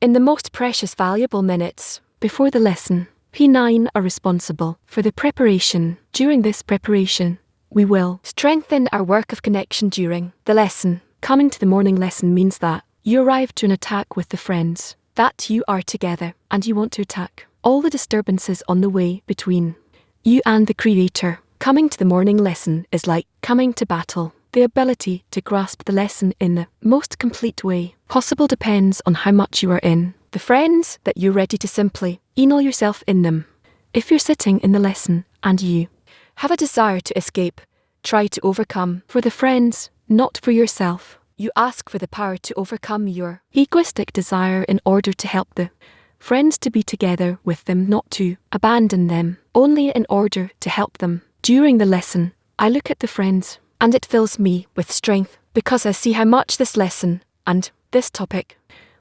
In the most precious valuable minutes before the lesson, P9 are responsible for the preparation. During this preparation, we will strengthen our work of connection during the lesson. Coming to the morning lesson means that you arrive to an attack with the friends, that you are together and you want to attack all the disturbances on the way between you and the Creator. Coming to the morning lesson is like coming to battle. The ability to grasp the lesson in the most complete way possible depends on how much you are in the friends that you're ready to simply email yourself in them. If you're sitting in the lesson and you have a desire to escape, try to overcome for the friends, not for yourself. You ask for the power to overcome your egoistic desire in order to help the friends to be together with them, not to abandon them, only in order to help them. During the lesson, I look at the friends, and it fills me with strength, because I see how much this lesson and this topic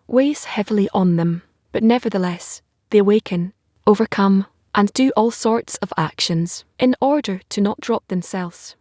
weighs heavily on them. But nevertheless, they awaken, overcome, and do all sorts of actions in order to not drop themselves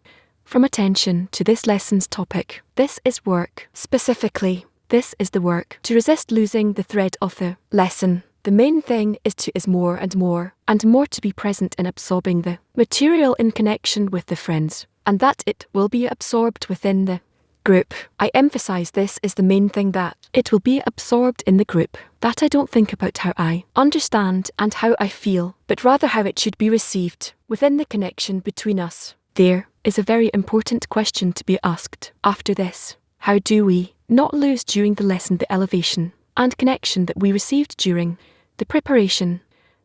from attention to this lesson's topic. This is work. Specifically, this is the work to resist losing the thread of the lesson. The main thing is more and more to be present in absorbing the material in connection with the friends, and that it will be absorbed within the group. I emphasize this is the main thing, that it will be absorbed in the group, that I don't think about how I understand and how I feel, but rather how it should be received within the connection between us. There is a very important question to be asked after this. How do we not lose during the lesson the elevation and connection that we received during the preparation?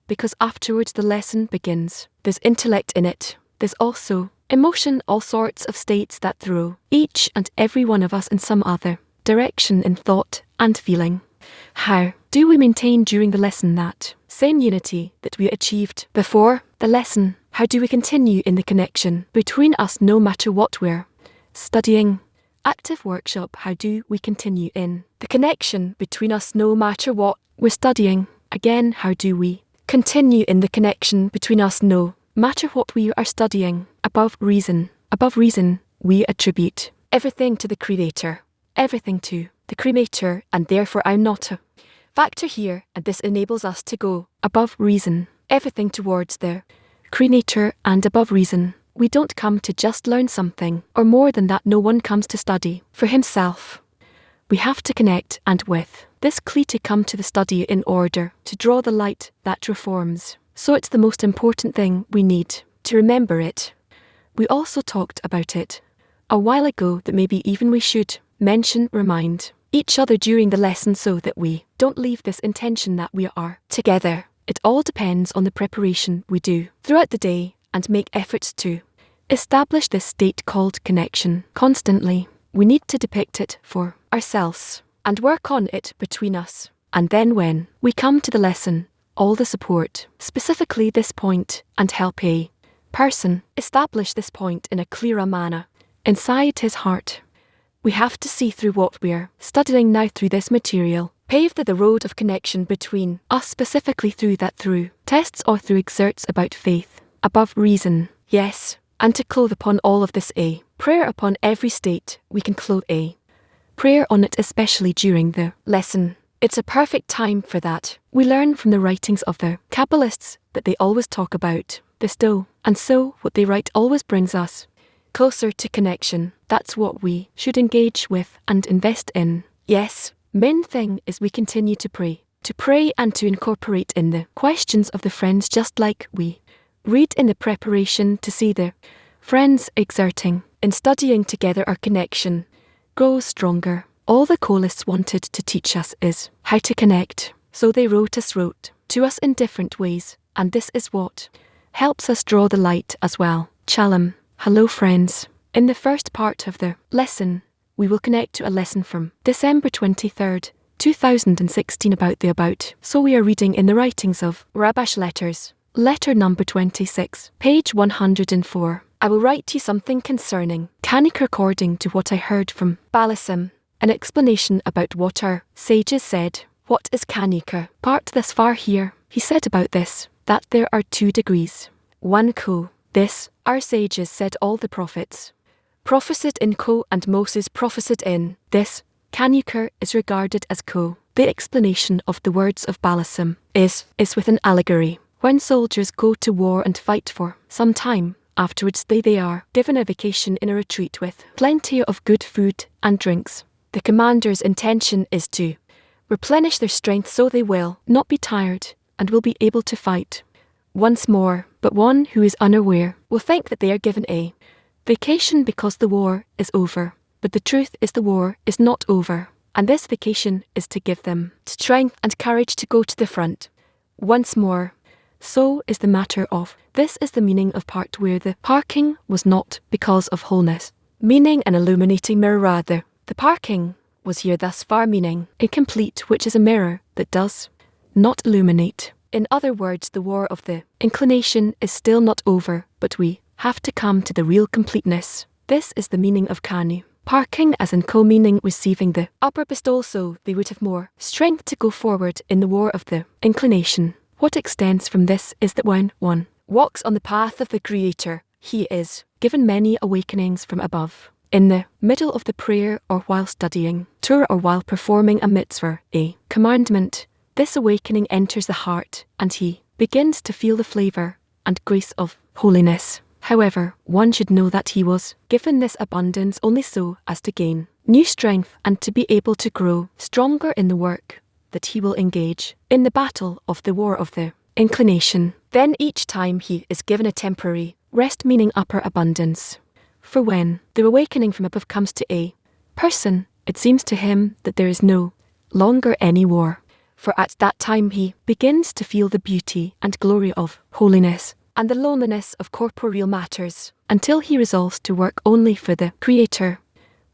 Because afterwards the lesson begins. There's intellect in it. There's also emotion, all sorts of states that throw each and every one of us in some other direction in thought and feeling. How do we maintain during the lesson that same unity that we achieved before the lesson? How do we continue in the connection between us no matter what we're studying? Active workshop. How do we continue in the connection between us no matter what we're studying? Again, how do we continue in the connection between us no matter what we are studying? Above reason, we attribute everything to the Creator, everything to the Creator, and therefore I'm not a factor here, and this enables us to go above reason, everything towards the Creator. And above reason, we don't come to just learn something, or more than that, no one comes to study for himself. We have to connect, and with this Kli to come to the study in order to draw the light that reforms. So it's the most important thing we need to remember it. We also talked about it a while ago, that maybe even we should remind each other during the lesson so that we don't leave this intention that we are together. It all depends on the preparation we do throughout the day, and make efforts to establish this state called connection constantly. We need to depict it for ourselves and work on it between us. And then when we come to the lesson, all the support, specifically this point, and help a person establish this point in a clearer manner inside his heart. We have to see through what we're studying now through this material, pave the road of connection between us, specifically through tests or through exerts about faith, above reason, yes, and to clothe upon all of this a prayer upon every state. We can clothe a prayer on it, especially during the lesson. It's a perfect time for that. We learn from the writings of the Kabbalists that they always talk about the stow, and so what they write always brings us closer to connection. That's what we should engage with and invest in. Yes, main thing is we continue to pray and to incorporate in the questions of the friends, just like we read in the preparation, to see the friends exerting in studying together. Our connection grows stronger. All the Kabbalists wanted to teach us is how to connect, so they wrote to us in different ways, and this is what helps us draw the light as well. Shalom. Hello friends. In the first part of the lesson, we will connect to a lesson from December 23rd, 2016 about the About. So we are reading in the writings of Rabash Letters, letter number 26, page 104. I will write you something concerning Kanik according to what I heard from Balasim, an explanation about what our sages said. What is Kanika? Part thus far here, he said about this, that there are 2 degrees. 1 Ko. This, our sages said, all the prophets prophesied in Ko, and Moses prophesied in this. Kanika is regarded as Ko. The explanation of the words of Balism is with an allegory. When soldiers go to war and fight for some time, afterwards they are given a vacation in a retreat with plenty of good food and drinks. The commander's intention is to replenish their strength so they will not be tired and will be able to fight once more, but one who is unaware will think that they are given a vacation because the war is over. But the truth is the war is not over, and this vacation is to give them strength and courage to go to the front once more. So is the matter of. This is the meaning of part where the parking was not because of wholeness, meaning an illuminating mirror rather. The parking was here thus far meaning incomplete, which is a mirror that does not illuminate. In other words, the war of the inclination is still not over, but we have to come to the real completeness. This is the meaning of Kanu. Parking as in co-meaning receiving the upper bestowal, so they would have more strength to go forward in the war of the inclination. What extends from this is that when one walks on the path of the Creator, he is given many awakenings from above. In the middle of the prayer or while studying Torah or while performing a mitzvah, a commandment, this awakening enters the heart and he begins to feel the flavour and grace of holiness. However, one should know that he was given this abundance only so as to gain new strength and to be able to grow stronger in the work that he will engage in the battle of the war of the inclination. Then each time he is given a temporary rest, meaning upper abundance. For when the awakening from above comes to a person, it seems to him that there is no longer any war. For at that time he begins to feel the beauty and glory of holiness and the loneliness of corporeal matters, until he resolves to work only for the Creator.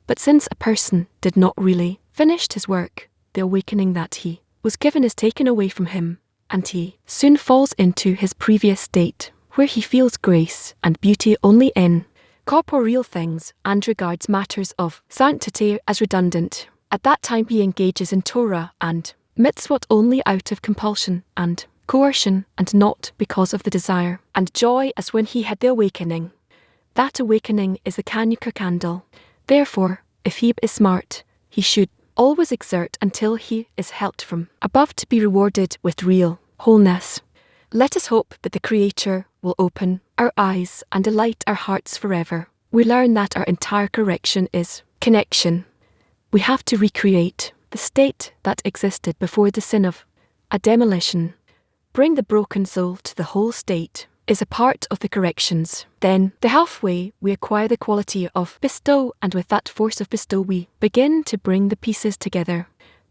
But since a person did not really finish his work, the awakening that he was given is taken away from him, and he soon falls into his previous state, where he feels grace and beauty only in corporeal things and regards matters of sanctity as redundant. At that time he engages in Torah and mitzvot only out of compulsion and coercion, and not because of the desire and joy as when he had the awakening. That awakening is the Chanukah candle. Therefore, if he is smart, he should always exert until he is helped from above to be rewarded with real wholeness. Let us hope that the Creator will open our eyes and delight our hearts forever. We learn that our entire correction is connection. We have to recreate the state that existed before the sin of a demolition. Bring the broken soul to the whole state is a part of the corrections. Then, the halfway, we acquire the quality of bestow, and with that force of bestow we begin to bring the pieces together.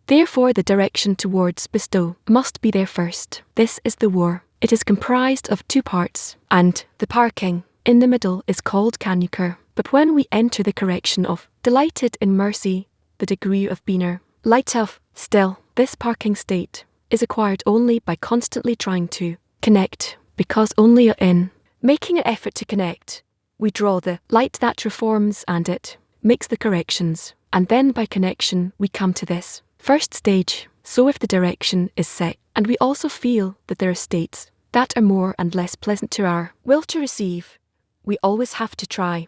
Therefore the direction towards bestow must be there first. This is the war. It is comprised of two parts, and the parking in the middle is called Chanukah. But when we enter the correction of delighted in mercy, the degree of Biner, light of, still, this parking state is acquired only by constantly trying to connect, because only in making an effort to connect, we draw the light that reforms and it makes the corrections, and then by connection we come to this first stage. So if the direction is set, and we also feel that there are states that are more and less pleasant to our will to receive, we always have to try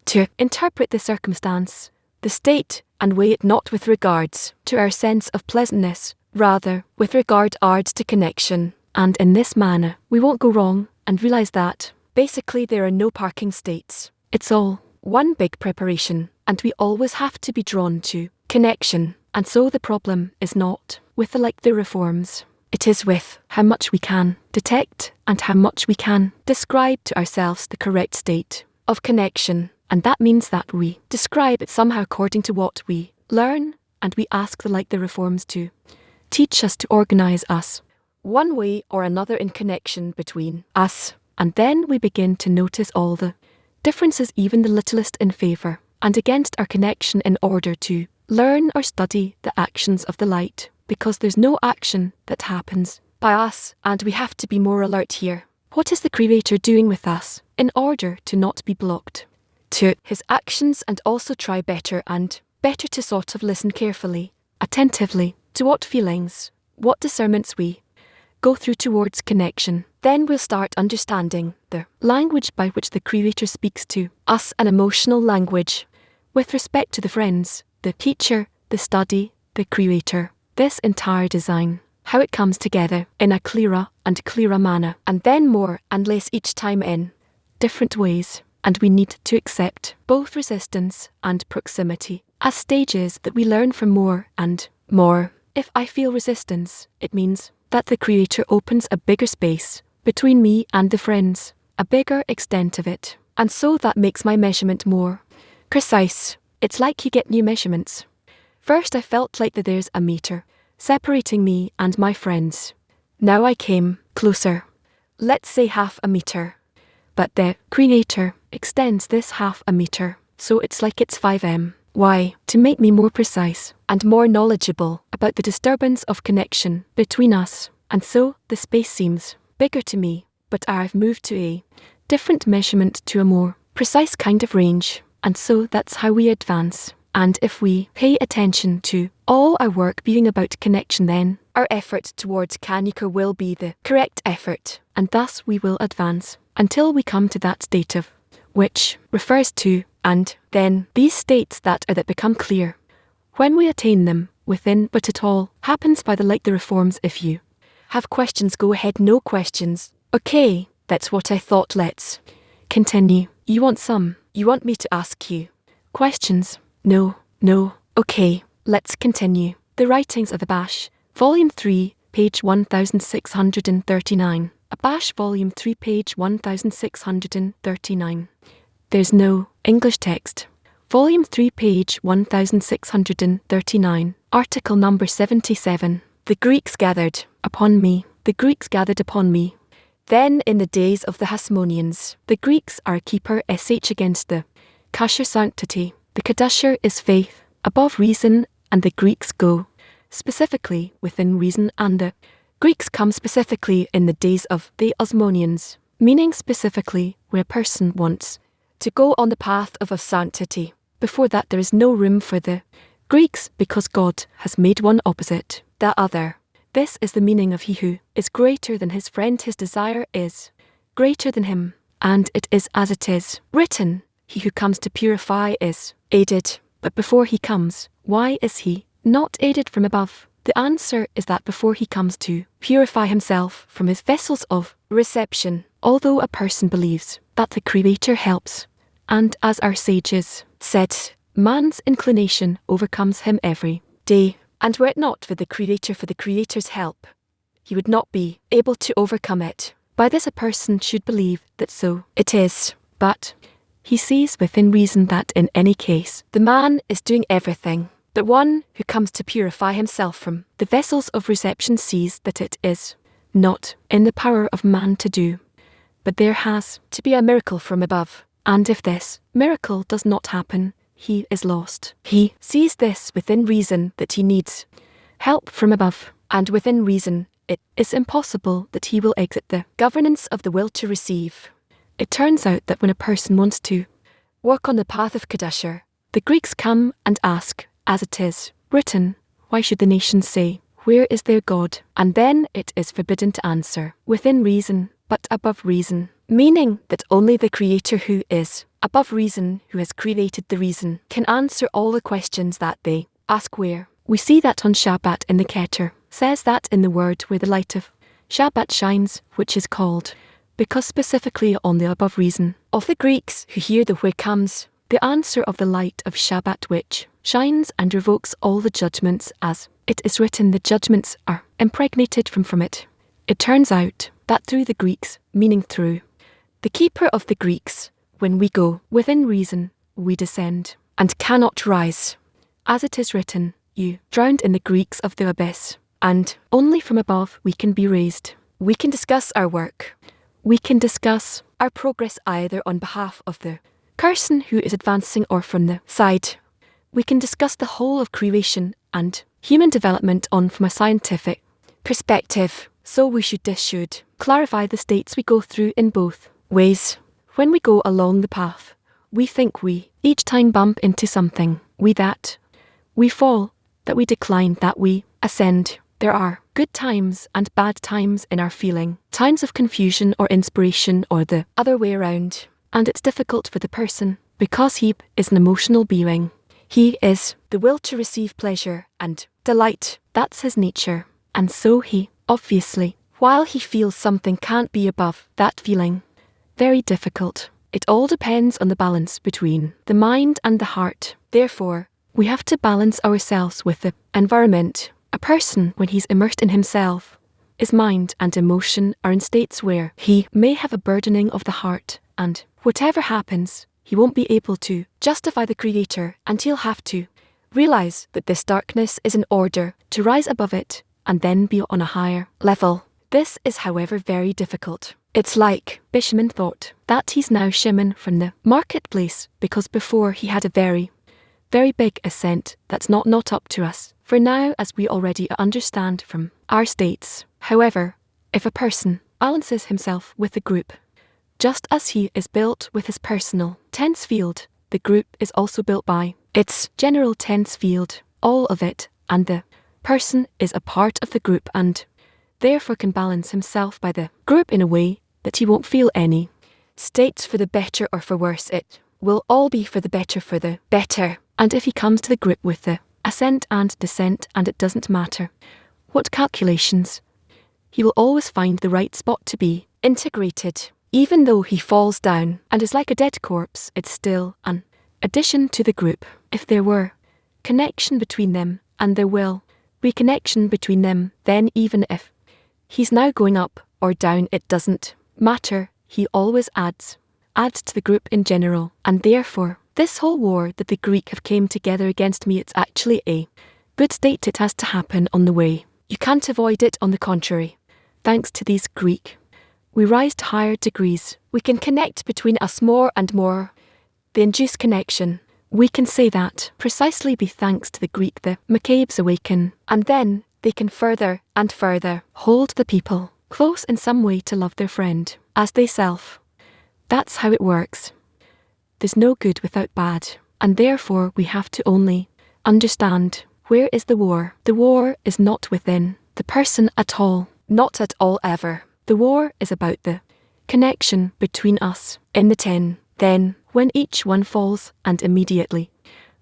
to interpret the circumstance, the state, and weigh it not with regards to our sense of pleasantness, rather with regards to connection. And in this manner, we won't go wrong and realize that, basically, there are no parking states. It's all one big preparation, and we always have to be drawn to connection. And so the problem is not with the reforms. It is with how much we can detect and how much we can describe to ourselves the correct state of connection. And that means that we describe it somehow according to what we learn, and we ask the reforms to teach us to organize us one way or another in connection between us, and then we begin to notice all the differences, even the littlest, in favour and against our connection, in order to learn or study the actions of the light, because there's no action that happens by us, and we have to be more alert here. What is the Creator doing with us in order to not be blocked to his actions, and also try better and better to sort of listen carefully, attentively, to what feelings, what discernments we go through towards connection. Then we'll start understanding the language by which the Creator speaks to us, an emotional language, with respect to the friends, the teacher, the study, the Creator. this entire design, how it comes together in a clearer and clearer manner, and then more and less each time in different ways, and we need to accept both resistance and proximity as stages that we learn from more and more. If I feel resistance, it means that the Creator opens a bigger space between me and the friends, a bigger extent of it, and so that makes my measurement more precise. It's like you get new measurements. First I felt like that there's a meter separating me and my friends. Now I came closer. Let's say half a meter. But the Creator extends this half a meter, so it's like it's 5 m. Why? To make me more precise and more knowledgeable about the disturbance of connection between us. And so the space seems bigger to me, but I've moved to a different measurement, to a more precise kind of range. And so that's how we advance. And if we pay attention to all our work being about connection, then our effort towards Kanuka will be the correct effort, and thus we will advance until we come to that state of which refers to, and then these states that become clear. When we attain them within, but it all happens by the light the reforms. If you have questions, go ahead. No questions? Okay, that's what I thought. Let's continue. You want some? You want me to ask you questions? No. Okay, let's continue. The Writings of Abash, Volume 3, page 1639. Abash, Volume 3, page 1639. There's no English text. Volume 3, page 1639. Article number 77. The Greeks gathered upon me. The Greeks gathered upon me. Then in the days of the Hasmoneans, the Greeks are a keeper sh against the Kasher sanctity. The Kadasher is faith above reason, and the Greeks go specifically within reason, and the Greeks come specifically in the days of the Osmonians, meaning specifically where a person wants to go on the path of sanctity. Before that there is no room for the Greeks, because God has made one opposite the other. This is the meaning of he who is greater than his friend, his desire is greater than him, and it is as it is written, he who comes to purify is aided. But before he comes, why is he not aided from above? The answer is that before he comes to purify himself from his vessels of reception, although a person believes that the Creator helps, and as our sages said, man's inclination overcomes him every day, and were it not for the Creator's help, he would not be able to overcome it. By this a person should believe that so it is, but he sees within reason that in any case the man is doing everything. But one who comes to purify himself from the vessels of reception sees that it is not in the power of man to do, but there has to be a miracle from above. And if this miracle does not happen, he is lost. He sees this within reason that he needs help from above, and within reason it is impossible that he will exit the governance of the will to receive. It turns out that when a person wants to work on the path of Kadasher, the Greeks come and ask, as it is written, why should the nations say, where is their God? And then it is forbidden to answer within reason, but above reason, meaning that only the Creator who is above reason, who has created the reason, can answer all the questions that they ask where. We see that on Shabbat in the Keter, says that in the word where the light of Shabbat shines, which is called, because specifically on the above reason of the Greeks who hear the where comes, the answer of the light of Shabbat which shines and revokes all the judgments, as it is written, the judgments are impregnated from it. It turns out that through the Greeks, meaning through the keeper of the Greeks, when we go within reason, we descend and cannot rise. As it is written, you drowned in the Greeks of the abyss, and only from above we can be raised. We can discuss our work. We can discuss our progress either on behalf of the person who is advancing or from the side. We can discuss the whole of creation and human development from a scientific perspective. So we should clarify the states we go through in both ways. When we go along the path, we think we each time bump into something, that we fall, that we decline, that we ascend. There are good times and bad times in our feeling, times of confusion or inspiration or the other way around. And it's difficult for the person, because he is an emotional being. He is the will to receive pleasure and the light. That's his nature. And so he, obviously, while he feels something can't be above that feeling. Very difficult. It all depends on the balance between the mind and the heart. Therefore, we have to balance ourselves with the environment. A person, when he's immersed in himself, his mind and emotion are in states where he may have a burdening of the heart, and whatever happens, he won't be able to justify the Creator, and he'll have to realize that this darkness is in order to rise above it and then be on a higher level. This is, however, very difficult. It's like Bishman thought that he's now shimmin from the marketplace because before he had a very big ascent that's not up to us for now, as we already understand from our states. However, if a person balances himself with the group, just as he is built with his personal tense field, the group is also built by its general tense field, all of it, and the person is a part of the group and therefore can balance himself by the group in a way that he won't feel any states for the better or for worse. It will all be for the better. And if he comes to the group with the ascent and descent, and it doesn't matter what calculations, he will always find the right spot to be integrated. Even though he falls down and is like a dead corpse, it's still an addition to the group. If there were connection between them, and there will be connection between them, then even if he's now going up or down, it doesn't matter. He always adds to the group in general, and therefore this whole war that the Greek have came together against me, it's actually a good state. It has to happen on the way. You can't avoid it. On the contrary, thanks to these Greek, we rise to higher degrees. We can connect between us more and more. The induced connection, we can say that precisely be thanks to the Greek the Maccabees awaken, and then they can further and further hold the people close in some way to love their friend as they self. That's how it works. There's no good without bad, and therefore we have to only understand where is the war. The war is not within the person at all, not at all ever. The war is about the connection between us in the 10. Then, when each one falls and immediately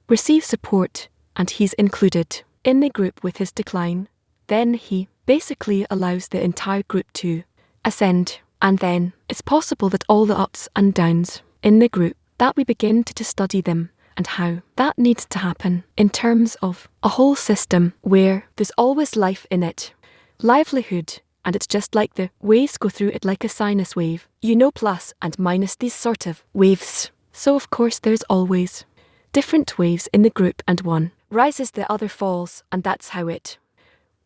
receives support, and he's included in the group with his decline, then he basically allows the entire group to ascend. And then it's possible that all the ups and downs in the group, that we begin to study them and how that needs to happen in terms of a whole system where there's always life in it, livelihood, and it's just like the waves go through it like a sinus wave, plus and minus these sort of waves. So of course there's always different waves in the group, and one rises, the other falls, and that's how it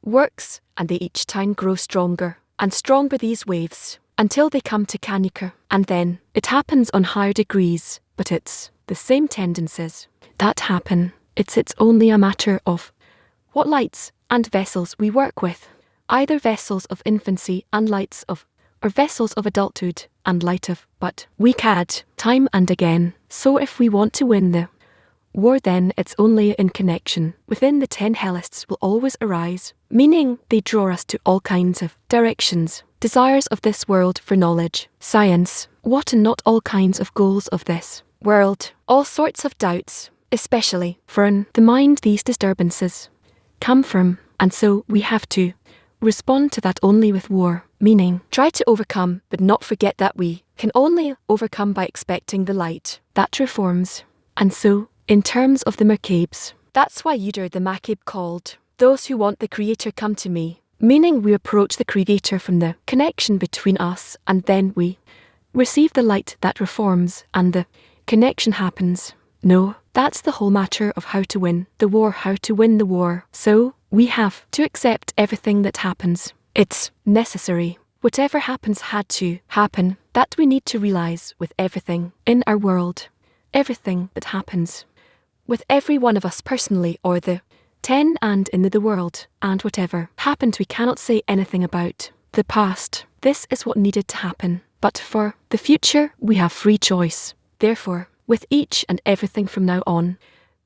works, and they each time grow stronger and stronger, these waves, until they come to Kanika, and then it happens on higher degrees, but it's the same tendencies that happen. It's only a matter of what lights and vessels we work with, either vessels of infancy and lights of, or vessels of adulthood and light of, but we cad time and again. So if we want to win the war, then it's only in connection within the 10 hellists will always arise, meaning they draw us to all kinds of directions, desires of this world for knowledge, science, what and not all kinds of goals of this world, all sorts of doubts, especially for in the mind these disturbances come from, and so we have to respond to that only with war, meaning try to overcome, but not forget that we can only overcome by expecting the light that reforms. And so, in terms of the Maccabees, that's why Yuder the Maccab called those who want the Creator come to me, meaning we approach the Creator from the connection between us, and then we receive the light that reforms, and the connection happens. No, that's the whole matter of how to win the war, how to win the war. So, we have to accept everything that happens. It's necessary. Whatever happens had to happen. That we need to realize with everything in our world. Everything that happens. With every one of us personally, or the 10 and in the world. And whatever happened, we cannot say anything about the past. This is what needed to happen. But for the future, we have free choice. Therefore, with each and everything from now on,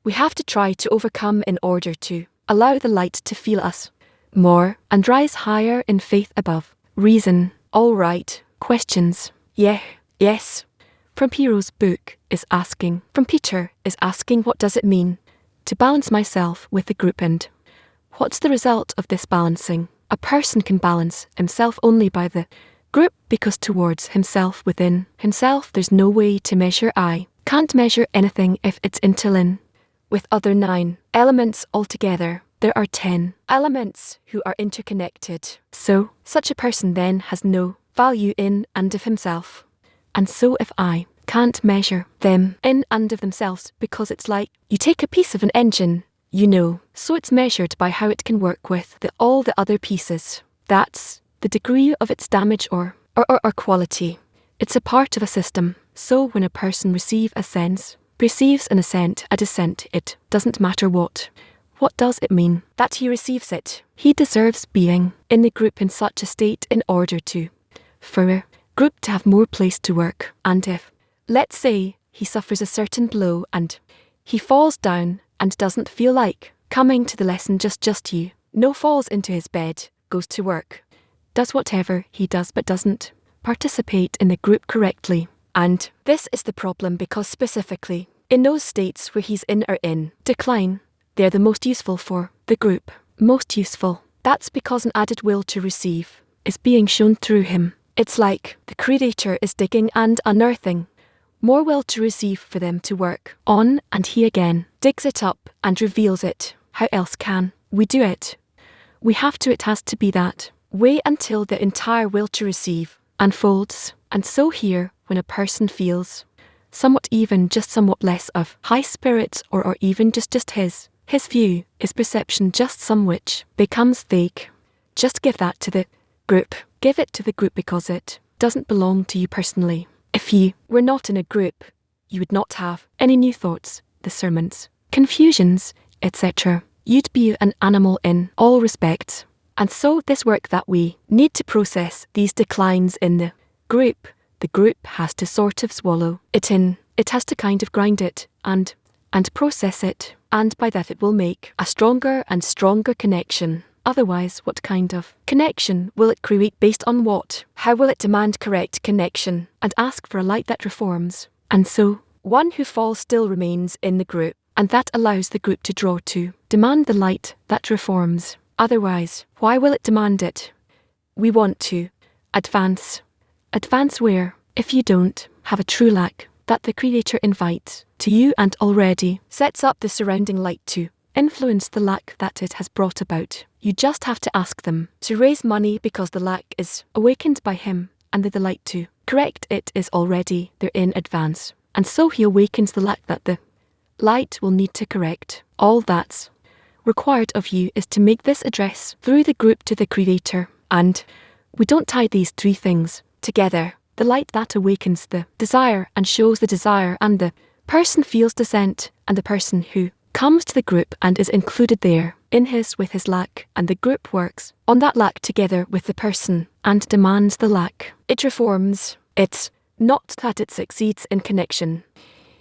we have to try to overcome in order to allow the light to feel us more and rise higher in faith above reason. All right, questions? Yeah, yes. From Piero's book is asking, from Peter is asking, what does it mean to balance myself with the group, and What's the result of this balancing? A person can balance himself only by the group, because towards himself within himself there's no way to measure. I can't measure anything if it's interlinked with other 9 elements altogether. There are 10 elements who are interconnected. So, such a person then has no value in and of himself. And so if I can't measure them in and of themselves, because it's like you take a piece of an engine, so it's measured by how it can work with all the other pieces. That's the degree of its damage or quality. It's a part of a system. So when a person perceives an ascent, a descent, it doesn't matter what. What does it mean? That he receives it. He deserves being in the group in such a state in order for a group to have more place to work. And if, let's say, he suffers a certain blow and he falls down and doesn't feel like coming to the lesson, just falls into his bed, goes to work, does whatever he does but doesn't participate in the group correctly. And this is the problem, because specifically in those states where he's in or in decline, they're the most useful for the group. Most useful. That's because an added will to receive is being shown through him. It's like the Creator is digging and unearthing more will to receive for them to work on, and he again digs it up and reveals it. How else can we do it? It has to be that way until the entire will to receive unfolds. And so here, when a person feels somewhat less of high spirits, or even just his view, his perception just some which becomes vague, just give that to the group. Give it to the group because it doesn't belong to you personally. If you were not in a group, you would not have any new thoughts, discernments, confusions, etc. You'd be an animal in all respects. And so this work that we need to process these declines in the group has to sort of swallow it in. It has to kind of grind it and process it. And by that it will make a stronger and stronger connection. Otherwise, what kind of connection will it create based on what? How will it demand correct connection and ask for a light that reforms? And so, one who falls still remains in the group, and that allows the group to draw to demand the light that reforms. Otherwise, why will it demand it? We want to advance. Advance where? If you don't have a true lack that the Creator invites to you and already sets up the surrounding light to influence the lack that it has brought about. You just have to ask them to raise money because the lack is awakened by him, and the light to correct it is already there in advance. And so he awakens the lack that the light will need to correct. All that's required of you is to make this address through the group to the Creator. And we don't tie these 3 things together. The light that awakens the desire and shows the desire, and the person feels dissent, and the person who comes to the group and is included there with his lack, and the group works on that lack together with the person and demands the lack. It reforms. It's not that it succeeds in connection.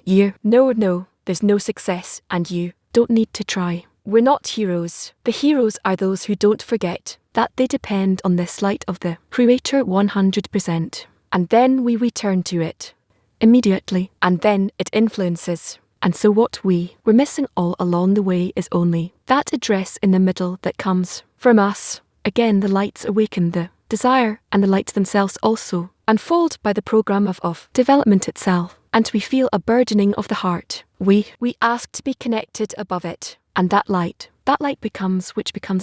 No, there's no success, and you don't need to try. We're not heroes. The heroes are those who don't forget that they depend on this light of the Creator 100%. And then we return to it immediately, and then it influences. And so what we were missing all along the way is only that address in the middle that comes from us. Again, the lights awaken the desire, and the lights themselves also unfold by the program of development itself, and we feel a burdening of the heart. We ask to be connected above it, and that light becomes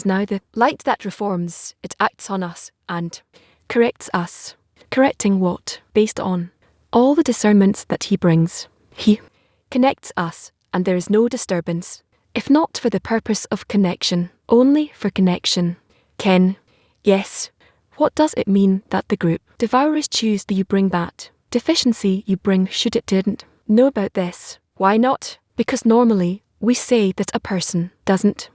now the light that reforms. It acts on us and corrects us. Correcting what? Based on all the discernments that he brings. He connects us, and there is no disturbance, if not for the purpose of connection, only for connection. Yes. What does it mean that the group devourers choose that you bring that deficiency you bring should it didn't know about this? Why not? Because normally we say that a person doesn't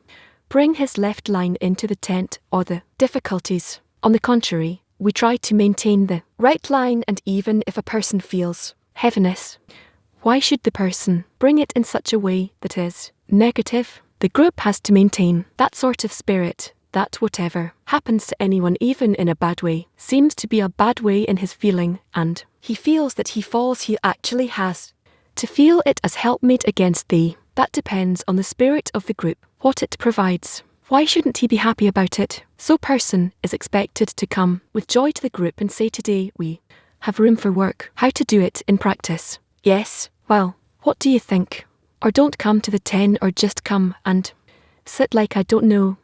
bring his left line into the tent or the difficulties. On the contrary, we try to maintain the right line, and even if a person feels heaviness, why should the person bring it in such a way that is negative? The group has to maintain that sort of spirit, that whatever happens to anyone, even in a bad way, seems to be a bad way in his feeling, and he feels that he falls, he actually has to feel it as helpmate against thee. That depends on the spirit of the group, what it provides. Why shouldn't he be happy about it? So person is expected to come with joy to the group and say today we have room for work. How to do it in practice? Yes, well, what do you think? Or don't come to the 10 or just come and sit like I don't know.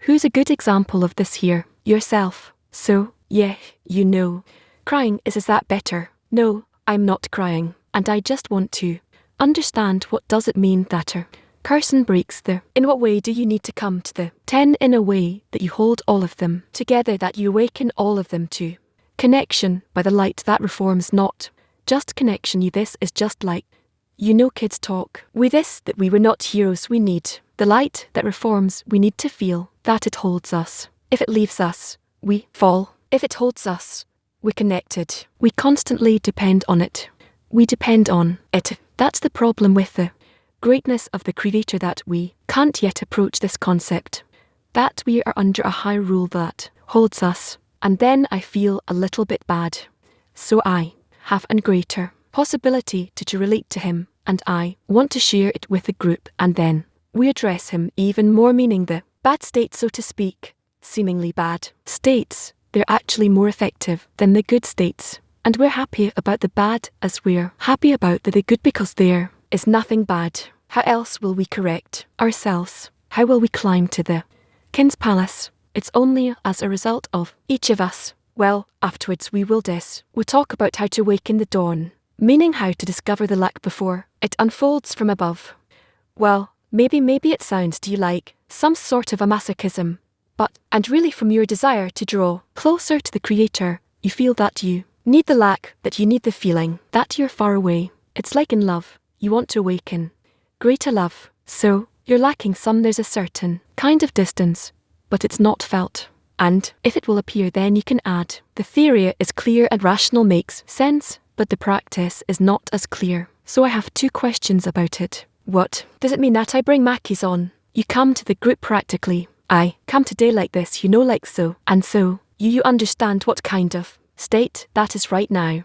Who's a good example of this here? Yourself. So, yeah, you know. Crying is that better? No, I'm not crying, and I just want to understand what does it mean that a person breaks the. In what way do you need to come to the 10 in a way that you hold all of them together, that you awaken all of them to connection by the light that reforms, not just connection. This is just like, you know, kids talk. We this that we were not heroes, we need the light that reforms. We need to feel that it holds us. If it leaves us, we fall. If it holds us, we're connected. We constantly depend on it. We depend on it. That's the problem with the greatness of the Creator, that we can't yet approach this concept, that we are under a high rule that holds us. And then I feel a little bit bad. So I have a greater possibility to relate to him, and I want to share it with the group, and then we address him even more, meaning the bad states, so to speak, seemingly bad states. They're actually more effective than the good states, and we're happy about the bad as we're happy about the good, because there is nothing bad. How else will we correct ourselves? How will we climb to the King's Palace? It's only as a result of each of us. Well, afterwards we'll talk about how to awaken the dawn, meaning how to discover the lack before it unfolds from above. Well, maybe it sounds to you like some sort of a masochism, and really from your desire to draw closer to the Creator, you feel that you need the lack, that you need the feeling that you're far away. It's like in love, you want to awaken greater love, so you're lacking some. There's a certain kind of distance, but it's not felt. And if it will appear, then you can add. The theory is clear and rational, makes sense, but the practice is not as clear. So I have two questions about it. What does it mean that I bring Mackies on? You come to the group practically. I come today like this, you know, like so. And so, you understand what kind of state that is right now.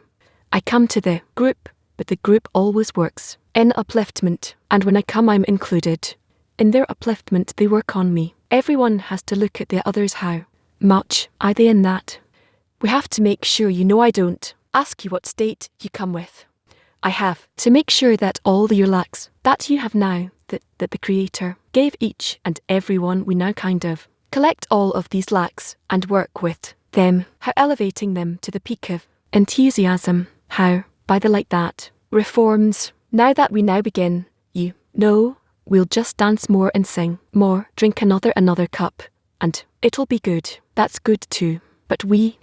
I come to the group, but the group always works in upliftment. And when I come, I'm included in their upliftment. They work on me. Everyone has to look at the others. How much are they in that? We have to make sure, you know, I don't ask you what state you come with. I have to make sure that all your lacks that you have now, that the Creator gave each and every one, we now kind of collect all of these lacks and work with them. How elevating them to the peak of enthusiasm. How, by the light that reforms, now that we now begin, you know, we'll just dance more and sing more, drink another cup, and it'll be good. That's good too. But we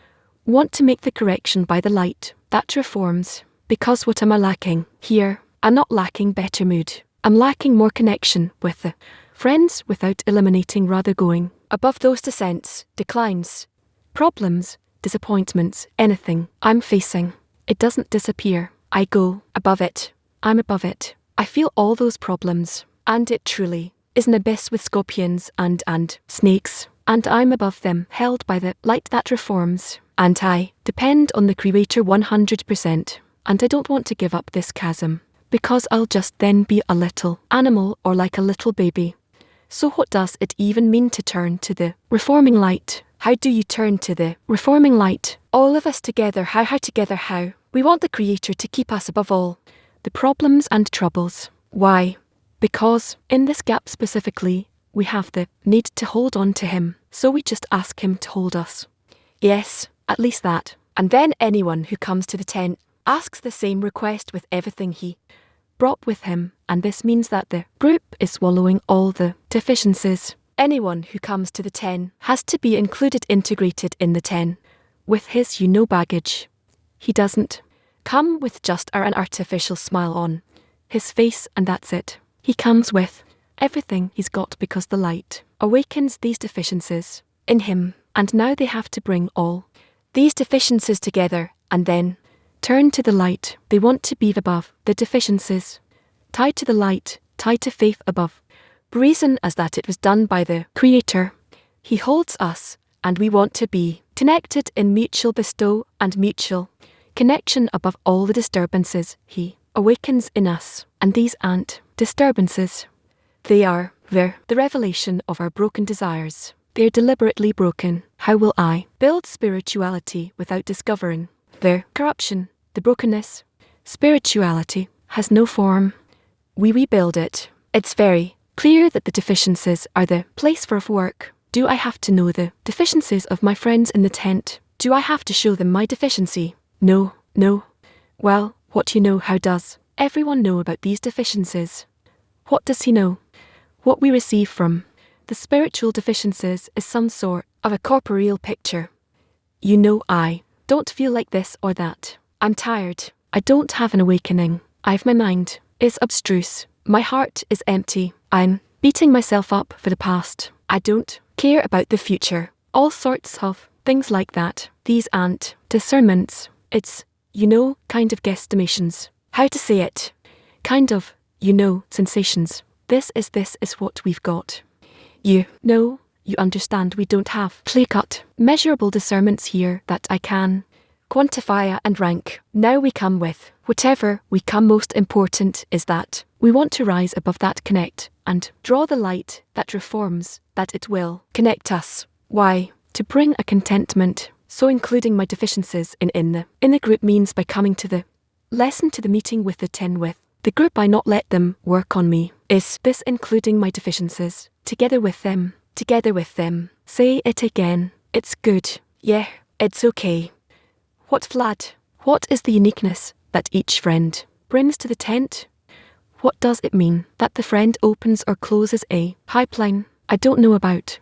want to make the correction by the light that reforms. Because what am I lacking here? I'm not lacking better mood. I'm lacking more connection with the friends without eliminating, rather going above those descents, declines, problems, disappointments, anything I'm facing. It doesn't disappear. I go above it. I'm above it. I feel all those problems, and it truly is an abyss with scorpions and snakes, and I'm above them, held by the light that reforms, and I depend on the Creator 100%. And I don't want to give up this chasm, because I'll just then be a little animal or like a little baby. So what does it even mean to turn to the reforming light? How do you turn to the reforming light? All of us together. How together? How? We want the Creator to keep us above all the problems and troubles. Why? Because in this gap specifically, we have the need to hold on to Him. So we just ask Him to hold us. Yes, at least that. And then anyone who comes to the tent asks the same request with everything he brought with him, and this means that the group is swallowing all the deficiencies. Anyone who comes to the 10 has to be included, integrated in the 10 with his baggage. He doesn't come with just an artificial smile on his face, and that's it. He comes with everything he's got, because the light awakens these deficiencies in him, and now they have to bring all these deficiencies together and then turn to the light. They want to be above the deficiencies, tied to the light, tied to faith above reason, as that it was done by the Creator. He holds us, and we want to be connected in mutual bestow and mutual connection above all the disturbances He awakens in us. And these aren't disturbances. They are They're the revelation of our broken desires. They're deliberately broken. How will I build spirituality without discovering their corruption, the brokenness? Spirituality has no form. We rebuild it. It's very clear that the deficiencies are the place for work. Do I have to know the deficiencies of my friends in the tent? Do I have to show them my deficiency? No, no. Well, what you know, how does everyone know about these deficiencies? What does he know? What we receive from the spiritual deficiencies is some sort of a corporeal picture. You know, I don't feel like this or that. I'm tired. I don't have an awakening. My mind is abstruse. My heart is empty. I'm beating myself up for the past. I don't care about the future. All sorts of things like that. These aren't discernments. It's, kind of guesstimations. How to say it? Kind of, sensations. This is what we've got. You understand we don't have clear-cut, measurable discernments here that I can quantify and rank. Now we come with whatever we come. Most important is that we want to rise above that, connect, and draw the light that reforms, that it will connect us. Why? To bring a contentment. So including my deficiencies in the group means by coming to the lesson, to the meeting with the 10 with the group, I not let them work on me. Is this including my deficiencies? Together with them. Say it again. It's good. Yeah, it's okay. What Vlad? What is the uniqueness that each friend brings to the tent? What does it mean that the friend opens or closes a pipeline? I don't know about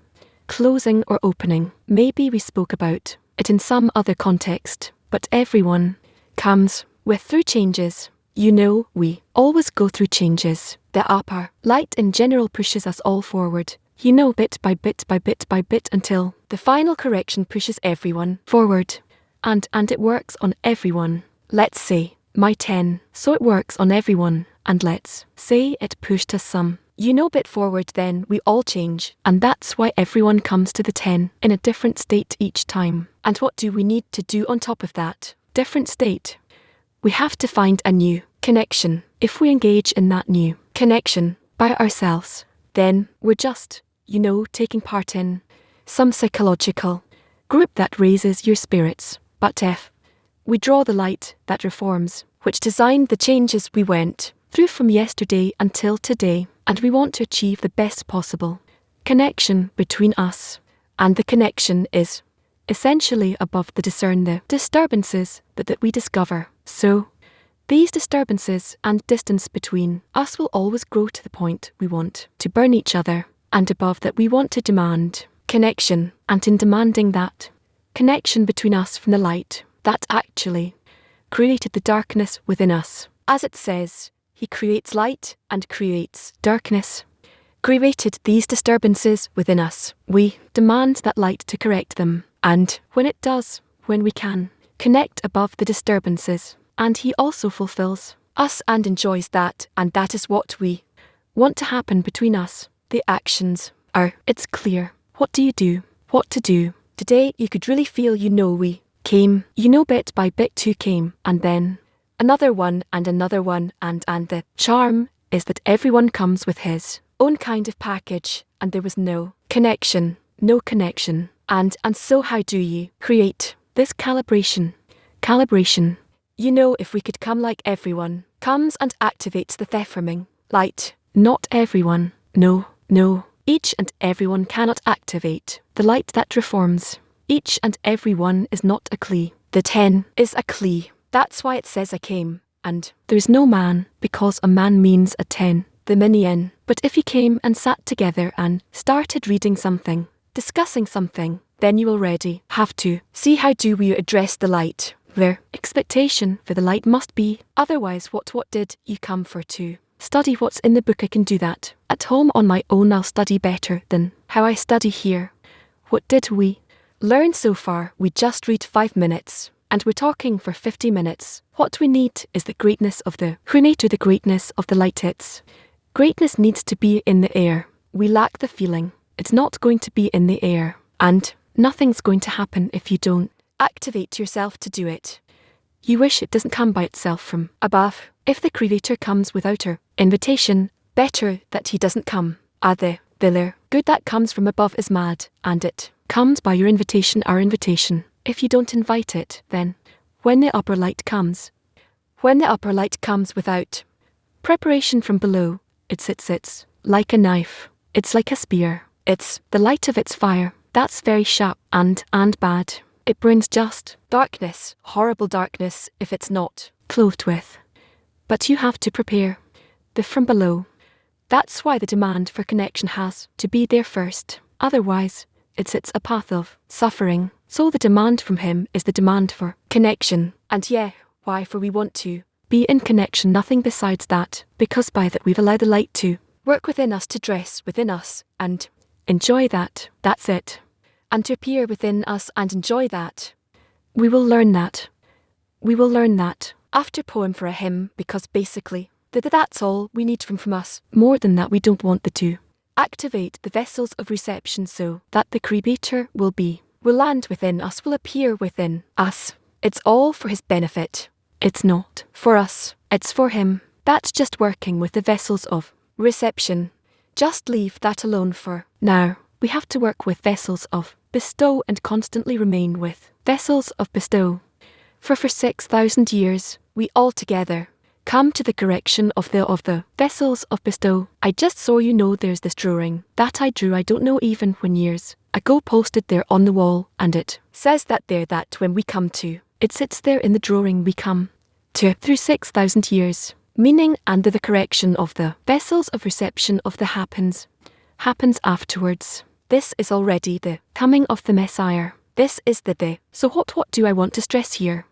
closing or opening. Maybe we spoke about it in some other context, but everyone comes through changes. We always go through changes. The upper light in general pushes us all forward. Bit by bit until the final correction pushes everyone forward. And it works on everyone. Let's say my 10. So it works on everyone. And let's say it pushed us some. Bit forward, then we all change. And that's why everyone comes to the 10 in a different state each time. And what do we need to do on top of that different state? We have to find a new connection. If we engage in that new connection by ourselves, then we're just, taking part in some psychological group that raises your spirits. But if we draw the light that reforms, which designed the changes we went through from yesterday until today, and we want to achieve the best possible connection between us, and the connection is essentially above the disturbances that we discover. So, these disturbances and distance between us will always grow to the point we want to burn each other, and above that we want to demand connection, and in demanding that connection between us from the light that actually created the darkness within us. As it says, He creates light and creates darkness. Created these disturbances within us. We demand that light to correct them, and when it does, when we can connect above the disturbances, and He also fulfills us and enjoys that, and that is what we want to happen between us. The actions are, it's clear. What do you do? What to do? Today you could really feel we came, bit by bit 2 came, and then another one, and the charm is that everyone comes with his own kind of package, and there was no connection. And so how do you create this calibration? If we could come like everyone comes and activates the theframing light. Not everyone. No. Each and everyone cannot activate the light that reforms. Each and every one is not a Klee. The 10 is a Klee. That's why it says I came. And there's no man, because a man means a 10, the minion. But if you came and sat together and started reading something, discussing something, then you already have to see how do we address the light. Their expectation for the light must be, otherwise what did you come for to study what's in the book? I can do that. At home on my own I'll study better than how I study here. What did we learn so far? We just read 5 minutes, and we're talking for 50 minutes. What we need is the greatness of the Creator, the greatness of the light. Greatness needs to be in the air. We lack the feeling. It's not going to be in the air, and nothing's going to happen if you don't activate yourself to do it. You wish it doesn't come by itself from above. If the Creator comes without our invitation, better that He doesn't come. The good that comes from above is mad, and it comes by your invitation, our invitation. If you don't invite it, then when the upper light comes without preparation from below, it sits like a knife. It's like a spear. It's the light of its fire. That's very sharp and bad. It brings just darkness, horrible darkness, if it's not clothed with. But you have to prepare the from below. That's why the demand for connection has to be there first. Otherwise, it's a path of suffering. So the demand from him is the demand for connection. And why? For we want to be in connection, nothing besides that. Because by that we've allowed the light to work within us, to dress within us, and enjoy that. That's it. And to appear within us and enjoy that. We will learn that. After poem for a hymn, because basically, that's all we need from us. More than that, we don't want to activate the vessels of reception so that the Creator will land within us, will appear within us. It's all for his benefit. It's not for us, it's for him. That's just working with the vessels of reception. Just leave that alone for now. We have to work with vessels of bestow and constantly remain with vessels of bestow. For 6,000 years, we all together come to the correction of the vessels of bestow. I just saw there's this drawing that I drew, I don't know even when, years ago, posted there on the wall, and it says that when we come to, it sits there in the drawing, we come to through 6,000 years, meaning under the correction of the vessels of reception of the happens afterwards. This is already the coming of the Messiah. This is the. So what do I want to stress here?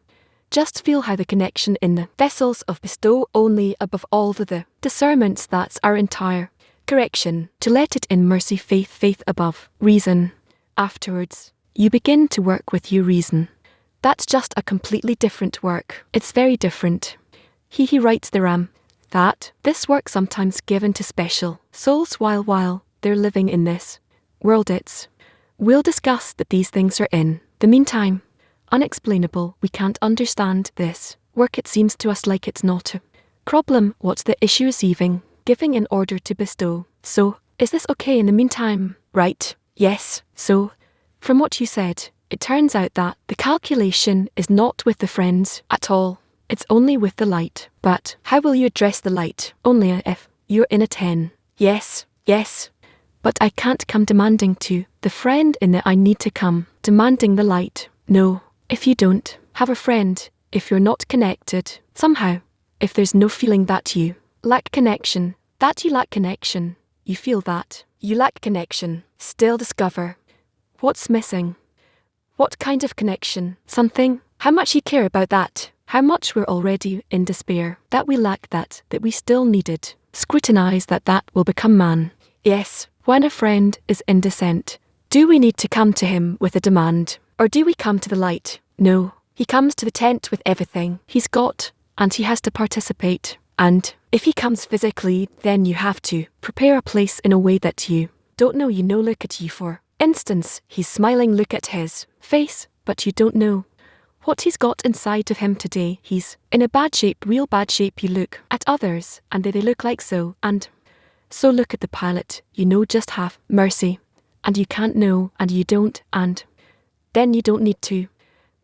Just feel how the connection in the vessels of bestow only above all the discernments, that's our entire correction. To let it in mercy, faith above reason. Afterwards, you begin to work with your reason. That's just a completely different work. It's very different. He writes the that this work sometimes given to special souls while they're living in this world. We'll discuss that these things are in the meantime unexplainable. We can't understand this work. It seems to us like it's not a problem. What's the issue? Receiving, giving in order to bestow. So, is this okay in the meantime? Right, yes. So, from what you said, it turns out that the calculation is not with the friends at all. It's only with the light. But how will you address the light? Only if you're in a 10. Yes. But I can't come demanding to the friend in the I need to come demanding the light. No, if you don't have a friend, if you're not connected, somehow, if there's no feeling that you lack connection, you feel that you lack connection, still discover what's missing. What kind of connection? Something. How much you care about that. How much we're already in despair. That we lack that we still needed. Scrutinize that will become man. Yes, when a friend is in descent, do we need to come to him with a demand? Or do we come to the light? No, he comes to the tent with everything he's got, and he has to participate. And if he comes physically, then you have to prepare a place in a way that you don't know. Look at you, for instance, he's smiling, look at his face, but you don't know what he's got inside of him today. He's in a bad shape, real bad shape. You look at others, and they look like so, and so look at the pilot, just have mercy. And you can't know, and you don't, and then you don't need to.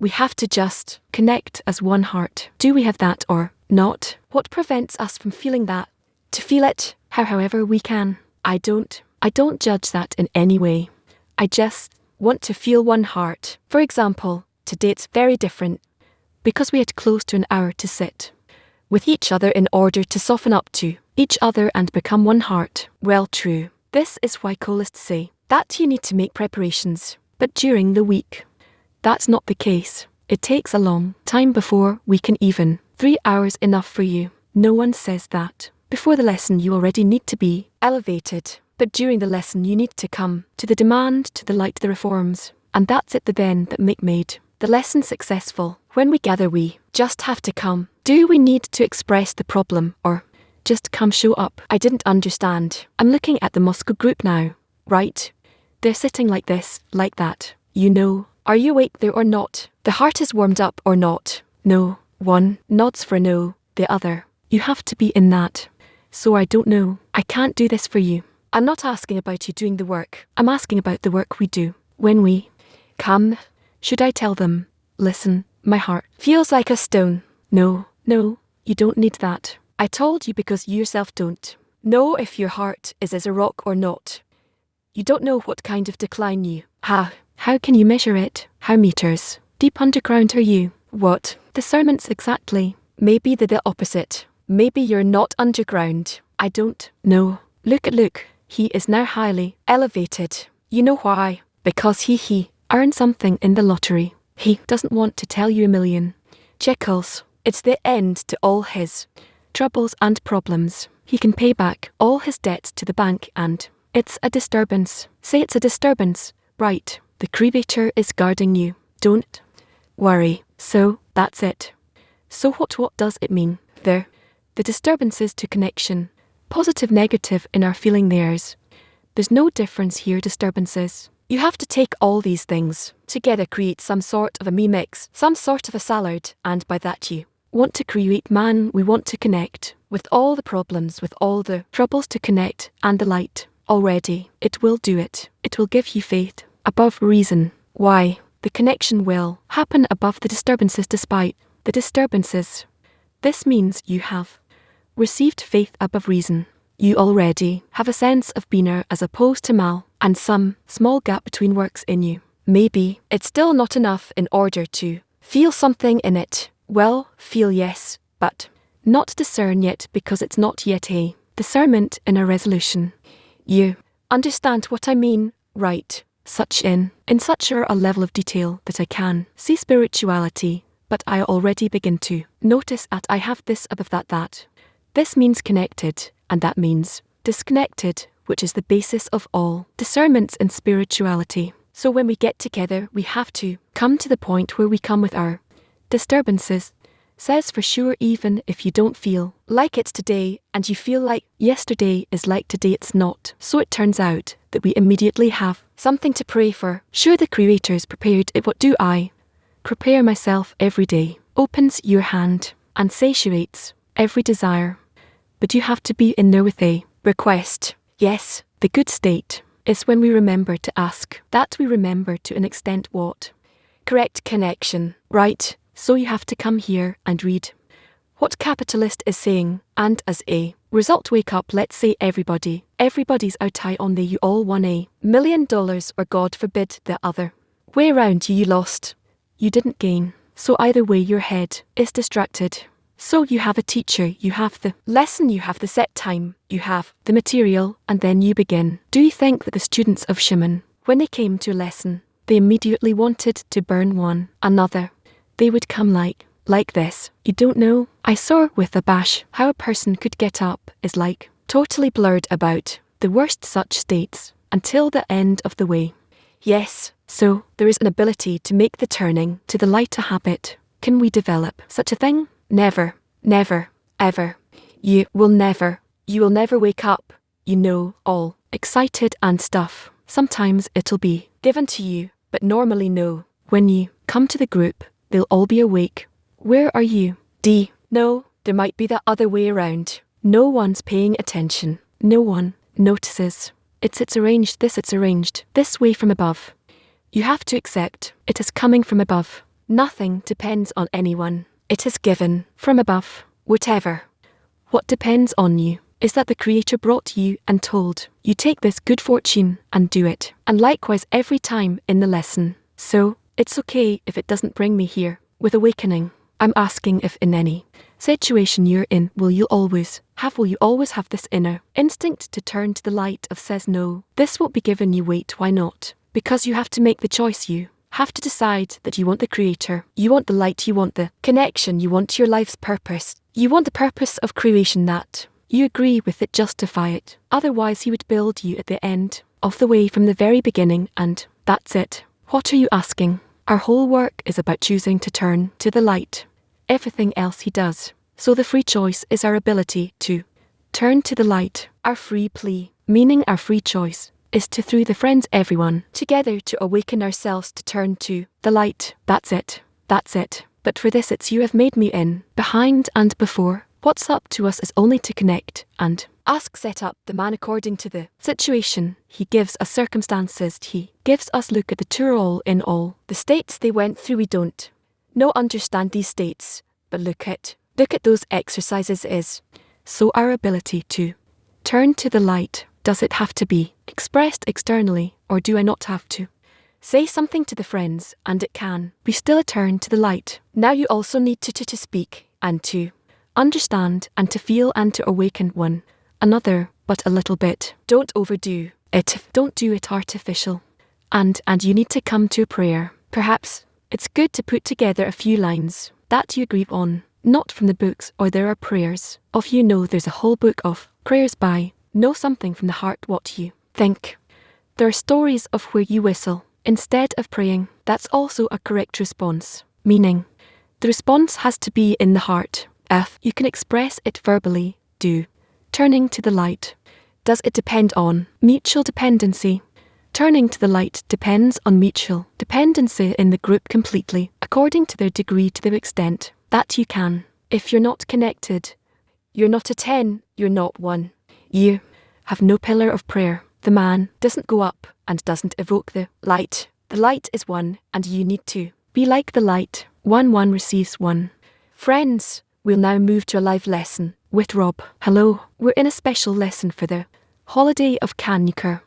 We have to just connect as one heart. Do we have that or not? What prevents us from feeling that? To feel it, however we can. I don't judge that in any way. I just want to feel one heart. For example, today it's very different, because we had close to an hour to sit with each other in order to soften up to each other and become one heart. Well, true. This is why colists say that you need to make preparations, but during the week, that's not the case. It takes a long time before we can even. 3 hours enough for you. No one says that. Before the lesson you already need to be elevated, but during the lesson you need to come to the demand, to the light, the reforms, and that's it then that made the lesson successful. When we gather we just have to come. Do we need to express the problem, or just come show up? I didn't understand. I'm looking at the Moscow group now. Right? They're sitting like this, like that. Are you awake there or not? The heart is warmed up or not? No. One nods for no, the other. You have to be in that. So I don't know. I can't do this for you. I'm not asking about you doing the work. I'm asking about the work we do. When we come, should I tell them, listen, my heart feels like a stone. No, you don't need that. I told you because you yourself don't know if your heart is as a rock or not. You don't know what kind of decline you have. How can you measure it? How meters deep underground are you? What? Discernment's exactly. Maybe the opposite. Maybe you're not underground. I don't know. Look. He is now highly elevated. You know why? Because he earned something in the lottery. He doesn't want to tell you a million shekels. It's the end to all his troubles and problems. He can pay back all his debts to the bank and it's a disturbance. Say it's a disturbance. Right. The Creator is guarding you. Don't worry. So, that's it. So what does it mean? The disturbances to connection. Positive, negative in our feeling theirs. There's no difference here, disturbances. You have to take all these things together, create some sort of a me mix, some sort of a salad, and by that you want to create man, we want to connect with all the problems, with all the troubles to connect, and the light. Already, it will do it. It will give you faith above reason. Why? The connection will happen above the disturbances despite the disturbances. This means you have received faith above reason. You already have a sense of being as opposed to mal, and some small gap between works in you. Maybe it's still not enough in order to feel something in it. Well, feel yes, but not discern yet because it's not yet a discernment in a resolution. You understand what I mean, right? In such a level of detail that I can see spirituality, but I already begin to notice that I have this above that. This means connected, and that means disconnected, which is the basis of all discernments in spirituality. So when we get together, we have to come to the point where we come with our disturbances. Says for sure, even if you don't feel like it's today and you feel like yesterday is like today, it's not. So it turns out that we immediately have something to pray for. Sure, the Creator's prepared it. What do I prepare myself every day? Opens your hand and satiates every desire. But you have to be in there with a request. Yes, the good state is when we remember to ask, that we remember to an extent what? Correct connection, right? So you have to come here and read what capitalist is saying, and as a result wake up, let's say everybody's out high on the you all won $1 million or God forbid the other way around, you lost. You didn't gain. So either way your head is distracted. So you have a teacher, you have the lesson, you have the set time, you have the material, and then you begin. Do you think that the students of Shimon, when they came to a lesson, they immediately wanted to burn one another? They would come like this. You don't know? I saw with a bash how a person could get up is like totally blurred about the worst such states until the end of the way. Yes, so there is an ability to make the turning to the light a habit. Can we develop such a thing? Never, ever. You will never wake up, all excited and stuff. Sometimes it'll be given to you, but normally no. When you come to the group, they'll all be awake. Where are you? No, there might be the other way around. No one's paying attention. No one notices. It's arranged this way from above. You have to accept it is coming from above. Nothing depends on anyone. It is given from above. Whatever. What depends on you is that the Creator brought you and told you take this good fortune and do it. And likewise every time in the lesson. So, it's okay if it doesn't bring me here with awakening. I'm asking if in any situation you're in, will you always have this inner instinct to turn to the light of says no, this won't be given you. Wait, why not? Because you have to make the choice. You have to decide that you want the Creator, you want the light, you want the connection, you want your life's purpose, you want the purpose of creation, that you agree with it, justify it. Otherwise he would build you at the end of the way from the very beginning, and that's it. What are you asking? Our whole work is about choosing to turn to the light. Everything else he does. So the free choice is our ability to turn to the light. Our free plea, meaning our free choice, is to through the friends everyone together to awaken ourselves to turn to the light. That's it. But for this it's you have made me in, behind and before. What's up to us is only to connect and ask, set up the man according to the situation. He gives us circumstances. He gives us look at the tour all in all. The states they went through we don't no understand these states, but look at those exercises is. So our ability to turn to the light, does it have to be expressed externally, or do I not have to say something to the friends and it can be still a turn to the light? Now you also need to speak and to understand and to feel and to awaken one another, but a little bit. Don't overdo it. Don't do it artificial. And you need to come to a prayer. Perhaps it's good to put together a few lines that you agree on, not from the books, or there are prayers of there's a whole book of prayers by know something from the heart what you think. There are stories of where you whistle instead of praying. That's also a correct response, meaning the response has to be in the heart. If you can express it verbally, do. Turning to the light. Does it depend on mutual dependency? Turning to the light depends on mutual dependency in the group completely, according to their degree, to the extent that you can. If you're not connected, you're not a 10, you're not 1. You have no pillar of prayer. The man doesn't go up and doesn't evoke the light. The light is 1, and you need to be like the light. 1 receives 1. Friends, we'll now move to a live lesson with Rob. Hello, we're in a special lesson for the holiday of Hanukkah.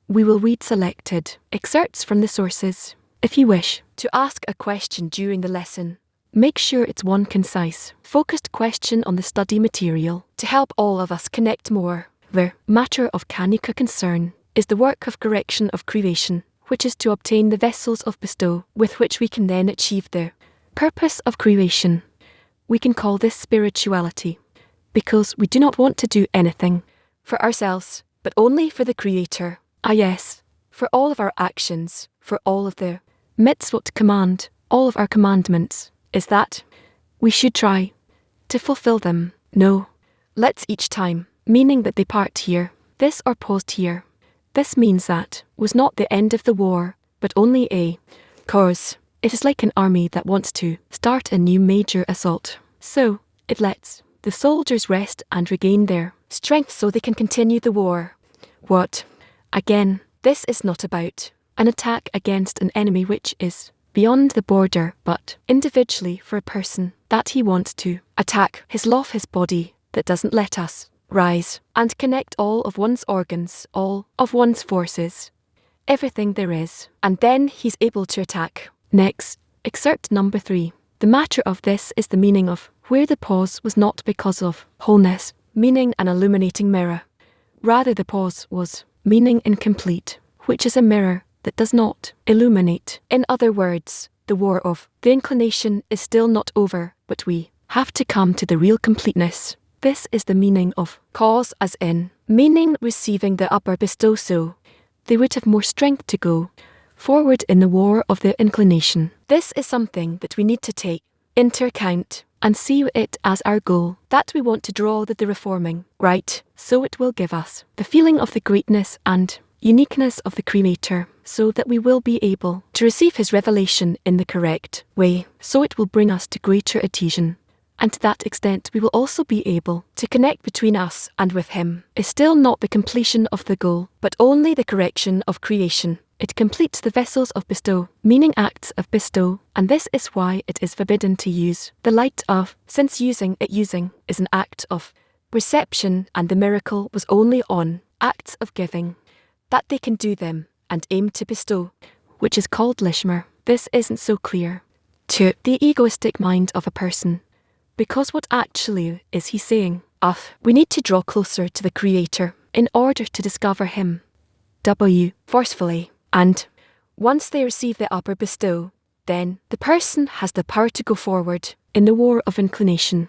We will read selected excerpts from the sources. If you wish to ask a question during the lesson, make sure it's one concise, focused question on the study material to help all of us connect more. The matter of Hanukkah concern is the work of correction of creation, which is to obtain the vessels of bestow with which we can then achieve the purpose of creation. We can call this spirituality, because we do not want to do anything for ourselves, but only for the Creator. Yes, for all of our actions, for all of the mitzvot command, all of our commandments, is that we should try to fulfill them. No, let's each time, meaning that they part here, this or paused here. This means that was not the end of the war, but only a course. It is like an army that wants to start a new major assault. So, it lets the soldiers rest and regain their strength so they can continue the war. What? Again, this is not about an attack against an enemy which is beyond the border, but individually for a person that he wants to attack his love, his body, that doesn't let us rise and connect all of one's organs, all of one's forces, everything there is, and then he's able to attack. Next, excerpt number 3. The matter of this is the meaning of where the pause was not because of wholeness, meaning an illuminating mirror. Rather the pause was meaning incomplete, which is a mirror that does not illuminate. In other words, the war of the inclination is still not over, but we have to come to the real completeness. This is the meaning of cause, as in meaning receiving the upper bestow, so they would have more strength to go forward in the war of the inclination. This is something that we need to take into account and see it as our goal, that we want to draw the reforming right, so it will give us the feeling of the greatness and uniqueness of the Creator, so that we will be able to receive His revelation in the correct way, so it will bring us to greater adhesion. And to that extent we will also be able to connect between us and with Him. Is still not the completion of the goal, but only the correction of creation. It completes the vessels of bestow, meaning acts of bestow, and this is why it is forbidden to use the light of, since using is an act of reception, and the miracle was only on acts of giving, that they can do them, and aim to bestow, which is called lishmer. This isn't so clear to the egoistic mind of a person, because what actually is he saying? We need to draw closer to the Creator in order to discover Him. Forcefully. And once they receive the upper bestow, then the person has the power to go forward in the war of inclination.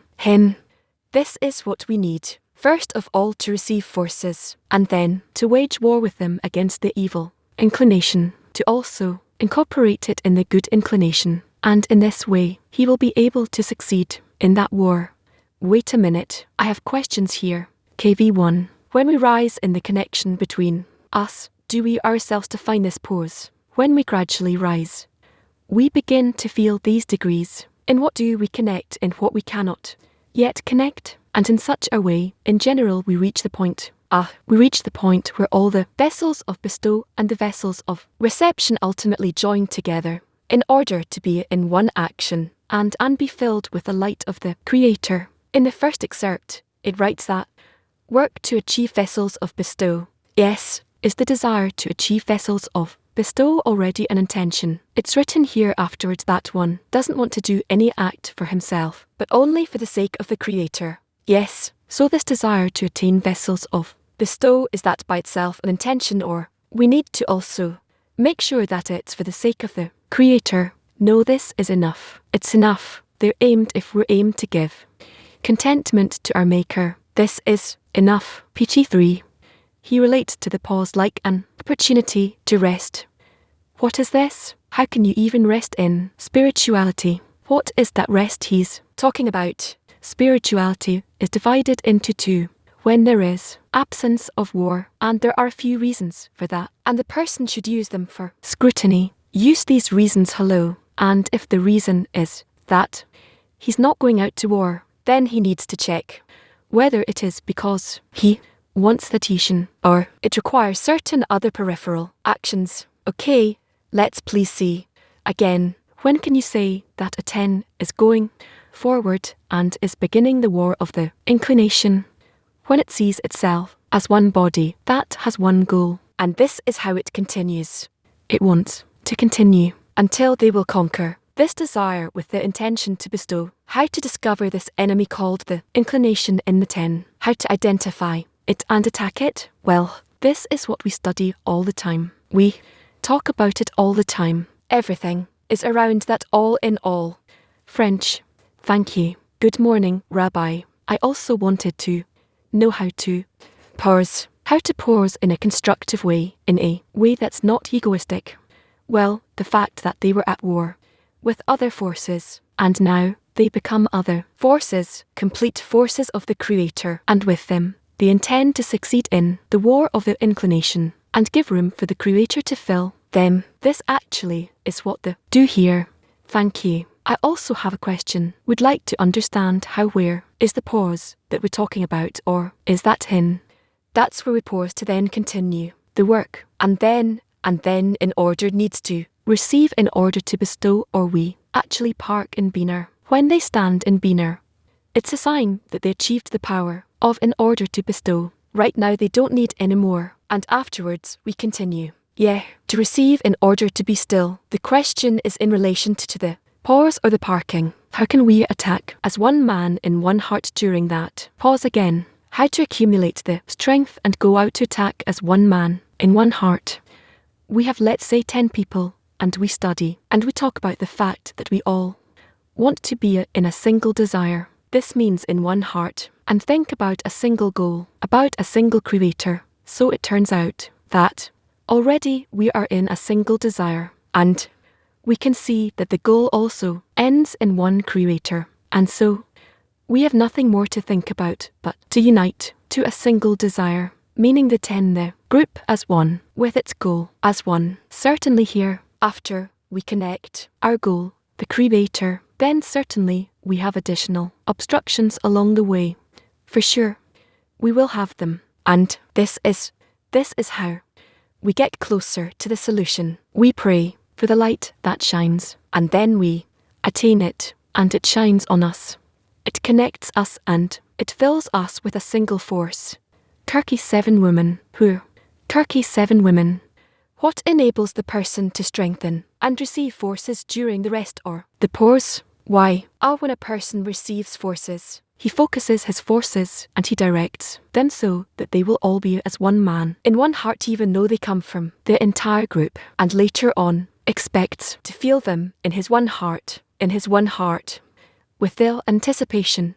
This is what we need. First of all to receive forces, and then to wage war with them against the evil inclination, to also incorporate it in the good inclination, and in this way he will be able to succeed in that war. Wait a minute, I have questions here. KV1. When we rise in the connection between us, do we ourselves define this pose? When we gradually rise, we begin to feel these degrees. In what do we connect, in what we cannot? yet connect, and in such a way, in general, we reach the point where all the vessels of bestow and the vessels of reception ultimately join together in order to be in one action and be filled with the light of the Creator. In the first excerpt, it writes that work to achieve vessels of bestow. Yes, is the desire to achieve vessels of bestow already an intention? It's written here afterwards that one doesn't want to do any act for himself, but only for the sake of the Creator. Yes, so this desire to attain vessels of bestow is that by itself an intention, or we need to also make sure that it's for the sake of the Creator. No, this is enough. It's enough. They're aimed if we're aimed to give contentment to our Maker. This is enough. PG 3. He relates to the pause like an opportunity to rest. What is this? How can you even rest in spirituality? What is that rest he's talking about? Spirituality is divided into two. When there is absence of war, and there are a few reasons for that, and the person should use them for scrutiny. Use these reasons hello, and if the reason is that he's not going out to war, then he needs to check whether it is because he wants the tension, or it requires certain other peripheral actions. Okay, let's please see. Again, when can you say that a 10 is going forward and is beginning the war of the inclination? When it sees itself as one body that has one goal, and this is how it continues. It wants to continue until they will conquer this desire with the intention to bestow. How to discover this enemy called the inclination in the 10. How to identify it and attack it? Well, this is what we study all the time. We talk about it all the time. Everything is around that all in all. French. Thank you. Good morning, Rabbi. I also wanted to know how to pause. How to pause in a constructive way, in a way that's not egoistic. Well, the fact that they were at war with other forces, and now they become other forces, complete forces of the Creator, and with them, they intend to succeed in the war of their inclination, and give room for the Creator to fill them. This actually is what they do here. Thank you. I also have a question. Would like to understand how where is the pause that we're talking about, or is that in? That's where we pause to then continue the work, and then in order needs to receive in order to bestow, or we actually park in Biner. When they stand in Biner, it's a sign that they achieved the power of in order to bestow. Right now they don't need any more, and afterwards we continue. Yeah, to receive in order to be still. The question is in relation to the pause or the parking. How can we attack as one man in one heart during that pause again? How to accumulate the strength and go out to attack as one man in one heart. We have, let's say, 10 people, and we study, and we talk about the fact that we all want to be in a single desire. This means in one heart, and think about a single goal, about a single Creator. So it turns out that already we are in a single desire, and we can see that the goal also ends in one Creator, and so we have nothing more to think about but to unite to a single desire, meaning the 10, the group as one, with its goal as one. Certainly here, after we connect our goal, the Creator, then certainly we have additional obstructions along the way. For sure, we will have them, and this is how we get closer to the solution. We pray for the light that shines, and then we attain it, and it shines on us. It connects us and it fills us with a single force. Turkey 7 women. Who? Turkey 7 women. What enables the person to strengthen and receive forces during the rest or the pause? Why? When a person receives forces, he focuses his forces and he directs them so that they will all be as one man, in one heart, even though they come from the entire group, and later on expects to feel them in his one heart, with the anticipation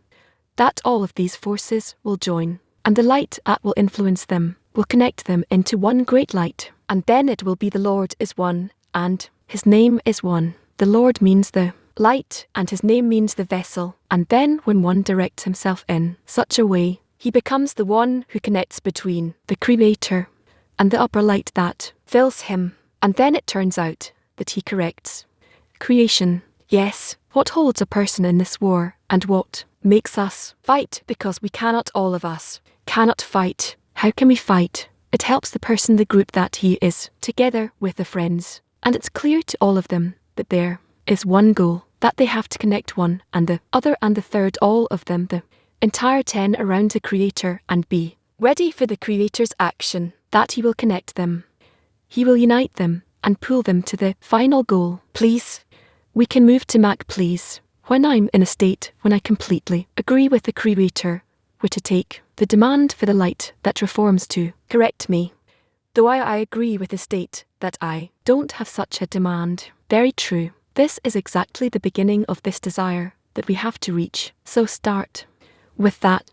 that all of these forces will join, and the light that will influence them will connect them into one great light, and then it will be the Lord is one, and his name is one. The Lord means the light, and his name means the vessel, and then when one directs himself in such a way, he becomes the one who connects between the Creator and the upper light that fills him, and then it turns out that he corrects creation. Yes, what holds a person in this war, and what makes us fight because we cannot, all of us cannot fight. How can we fight? It helps the person, the group that he is together with the friends. And it's clear to all of them that there is one goal, that they have to connect one and the other and the third, all of them, the entire 10 around the Creator, and be ready for the Creator's action, that he will connect them. He will unite them and pull them to the final goal. Please, we can move to Mac, please. When I'm in a state when I completely agree with the Creator, were to take the demand for the light that reforms to correct me. Though I agree with the state that I don't have such a demand. Very true. This is exactly the beginning of this desire that we have to reach. So start with that.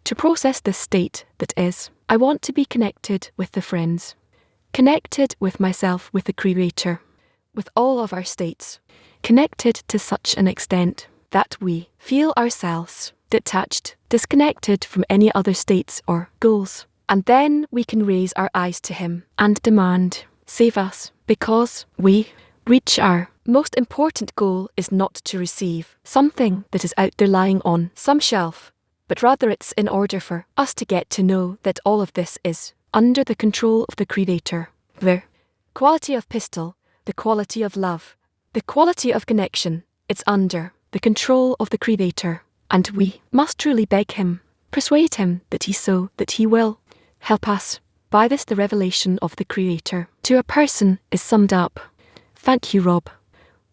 To process this state that is, I want to be connected with the friends, connected with myself, with the Creator, with all of our states, connected to such an extent that we feel ourselves detached, disconnected from any other states or goals. And then we can raise our eyes to him and demand, save us, because we reach our most important goal is not to receive something that is out there lying on some shelf, but rather it's in order for us to get to know that all of this is under the control of the Creator. The quality of pistol, the quality of love, the quality of connection, it's under the control of the Creator. And we must truly beg him, persuade him that he will help us. By this the revelation of the Creator to a person is summed up. Thank you, Rob.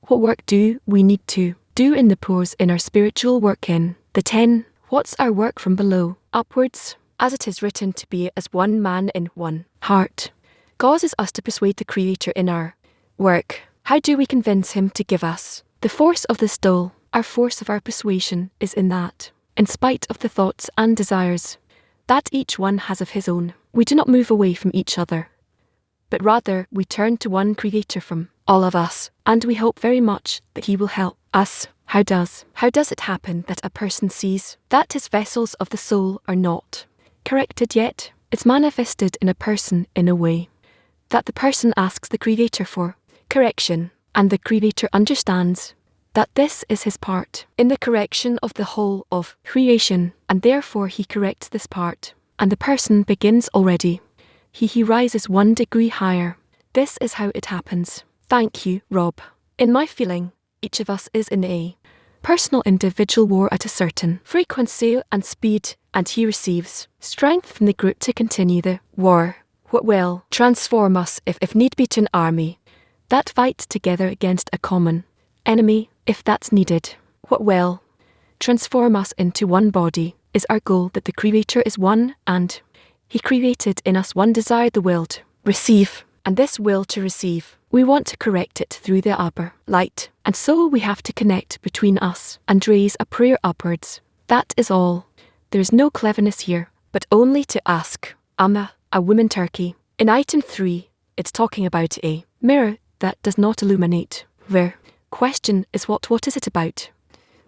What work do we need to do in the pores in our spiritual work in the 10? What's our work from below upwards, as it is written to be as one man in one heart, causes us to persuade the Creator in our work. How do we convince him to give us the force of the stole? Our force of our persuasion is in that, in spite of the thoughts and desires that each one has of his own, we do not move away from each other, but rather we turn to one Creator from all of us, and we hope very much that he will help us. How does it happen that a person sees that his vessels of the soul are not corrected yet? It's manifested in a person in a way that the person asks the Creator for correction, and the Creator understands that this is his part in the correction of the whole of creation, and therefore he corrects this part, and the person begins already. He rises 1 degree higher. This is how it happens. Thank you, Rob. In my feeling, each of us is in a personal individual war at a certain frequency and speed, and he receives strength from the group to continue the war. What will transform us, if need be, to an army that fights together against a common enemy, if that's needed. What will transform us into one body is our goal, that the Creator is one, and he created in us one desire, the will to receive, and this will to receive, we want to correct it through the upper light, and so we have to connect between us and raise a prayer upwards. That is all. There is no cleverness here, but only to ask. I'm a woman turkey. In item 3, it's talking about a mirror that does not illuminate. The question is what is it about?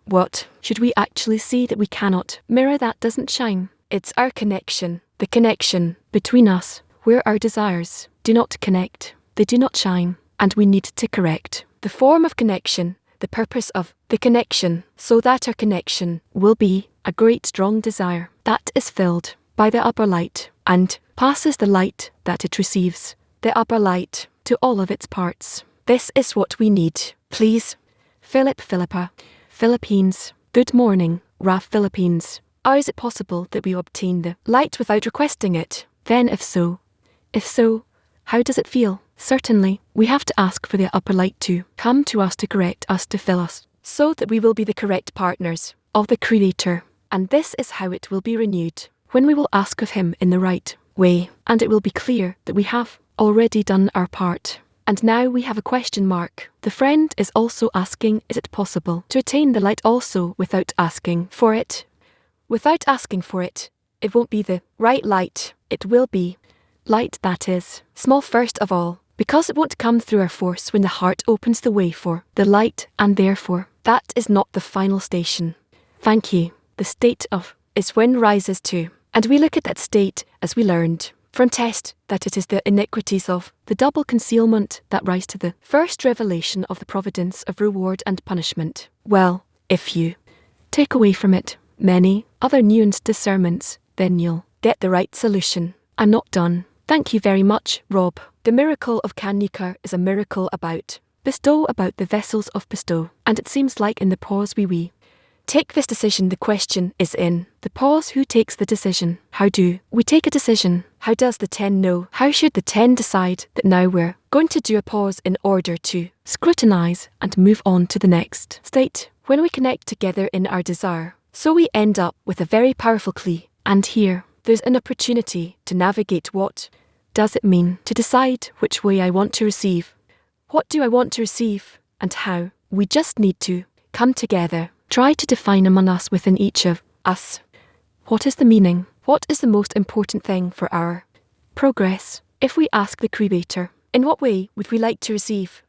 What should we actually see that we cannot? Mirror that doesn't shine. It's our connection, the connection between us, where our desires do not connect, they do not shine, and we need to correct the form of connection, the purpose of the connection, so that our connection will be a great strong desire that is filled by the upper light and passes the light that it receives, the upper light, to all of its parts. This is what we need. Please, Philippa, Philippines. Good morning, RAF Philippines. Or is it possible that we obtain the light without requesting it? Then if so, how does it feel? Certainly, we have to ask for the upper light to come to us, to correct us, to fill us, so that we will be the correct partners of the Creator. And this is how it will be renewed, when we will ask of him in the right way, and it will be clear that we have already done our part. And now we have a question mark. The friend is also asking, is it possible to attain the light also without asking for it? Without asking for it, it won't be the right light. It will be light that is small first of all, because it won't come through our force when the heart opens the way for the light, and therefore that is not the final station. Thank you. The state of is when rises to, and we look at that state as we learned from test that it is the iniquities of the double concealment that rise to the first revelation of the providence of reward and punishment. Well, if you take away from it many other nuanced discernments, then you'll get the right solution. I'm not done. Thank you very much, Rob. The miracle of Kanika is a miracle about bestow, about the vessels of bestow. And it seems like in the pause we take this decision, the question is in the pause, who takes the decision? How do we take a decision? How does the 10 know? How should the 10 decide that now we're going to do a pause in order to scrutinize and move on to the next state? When we connect together in our desire, so we end up with a very powerful key. And here, there's an opportunity to navigate. What does it mean to decide which way I want to receive? What do I want to receive, and how? We just need to come together, try to define among us, within each of us. What is the meaning? What is the most important thing for our progress? If we ask the Creator, in what way would we like to receive?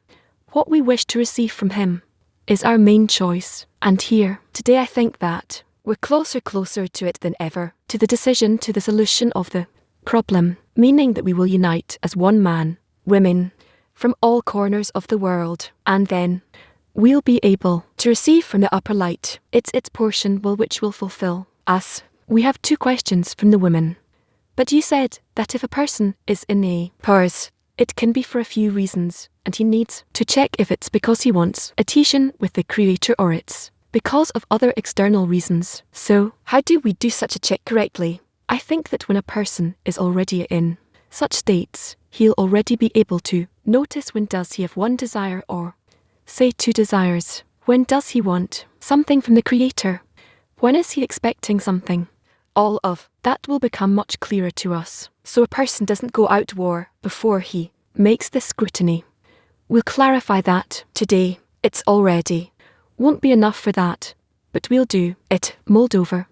What we wish to receive from Him is our main choice. And here, today, I think that we're closer to it than ever, to the decision, to the solution of the problem, meaning that we will unite as one man, women, from all corners of the world, and then we'll be able to receive from the upper light. It's its portion which will fulfill us. We have 2 questions from the women. But you said that if a person is in a pause, it can be for a few reasons, and he needs to check if it's because he wants a teaching with the Creator or it's because of other external reasons. So, how do we do such a check correctly? I think that when a person is already in such states, he'll already be able to notice when does he have one desire, or say 2 desires. When does he want something from the Creator? When is he expecting something? All of that will become much clearer to us, so a person doesn't go out war before he makes this scrutiny. We'll clarify that today. It's already won't be enough for that, but we'll do it. Moldova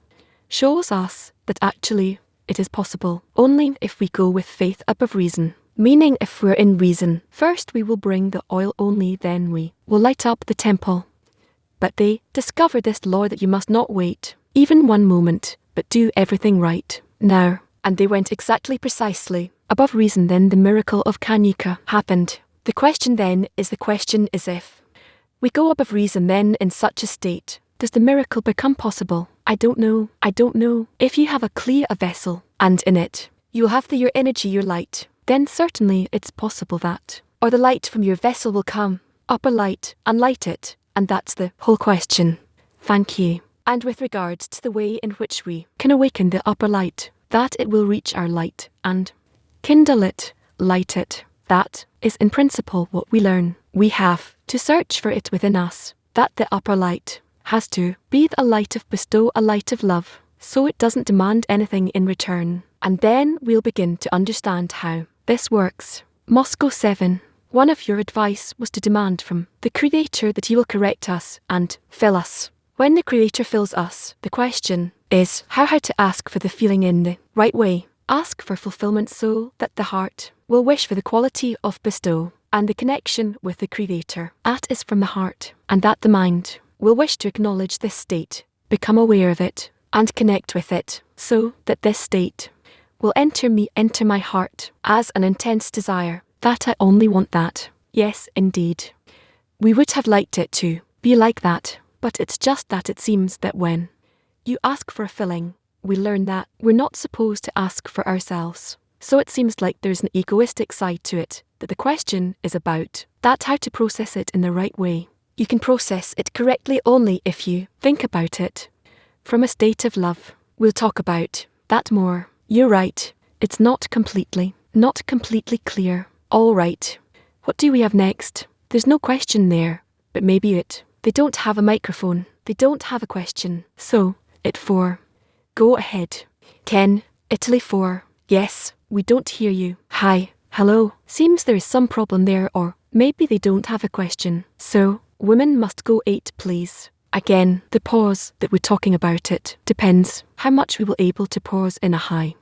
shows us that actually it is possible only if we go with faith above reason, meaning if we're in reason, first we will bring the oil, only then we will light up the temple. But they discover this law that you must not wait even one moment, but do everything right now. And they went exactly precisely above reason. Then the miracle of Kanika happened. The question then is if we go above reason, then in such a state, does the miracle become possible? I don't know. If you have a clear vessel, and in it, you'll have your energy, your light, then certainly it's possible that, or the light from your vessel will come, upper light, and light it, and that's the whole question. Thank you. And with regards to the way in which we can awaken the upper light, that it will reach our light and kindle it, light it, that is in principle what we learn. We have to search for it within us, that the upper light has to be a light of bestow, a light of love, so it doesn't demand anything in return. And then we'll begin to understand how this works. Moscow 7. One of your advice was to demand from the Creator that He will correct us and fill us. When the Creator fills us, the question is how to ask for the feeling in the right way. Ask for fulfillment so that the heart will wish for the quality of bestow, and the connection with the Creator. That is from the heart, and that the mind will wish to acknowledge this state, become aware of it, and connect with it, so that this state will enter my heart as an intense desire, that I only want that. Yes, indeed. We would have liked it to be like that, but it's just that it seems that when you ask for a filling, we learn that we're not supposed to ask for ourselves. So it seems like there's an egoistic side to it, that the question is about that, how to process it in the right way. You can process it correctly only if you think about it from a state of love. We'll talk about that more. You're right, it's not completely clear. All right, what do we have next? There's no question there, but maybe they don't have a microphone, they don't have a question. So, it 4. Go ahead. 10. Italy 4. Yes, we don't hear you. Hi, hello. Seems there is some problem there, or maybe they don't have a question. So, women must go 8, please. Again, the pause that we're talking about, it depends how much we will able to pause in a high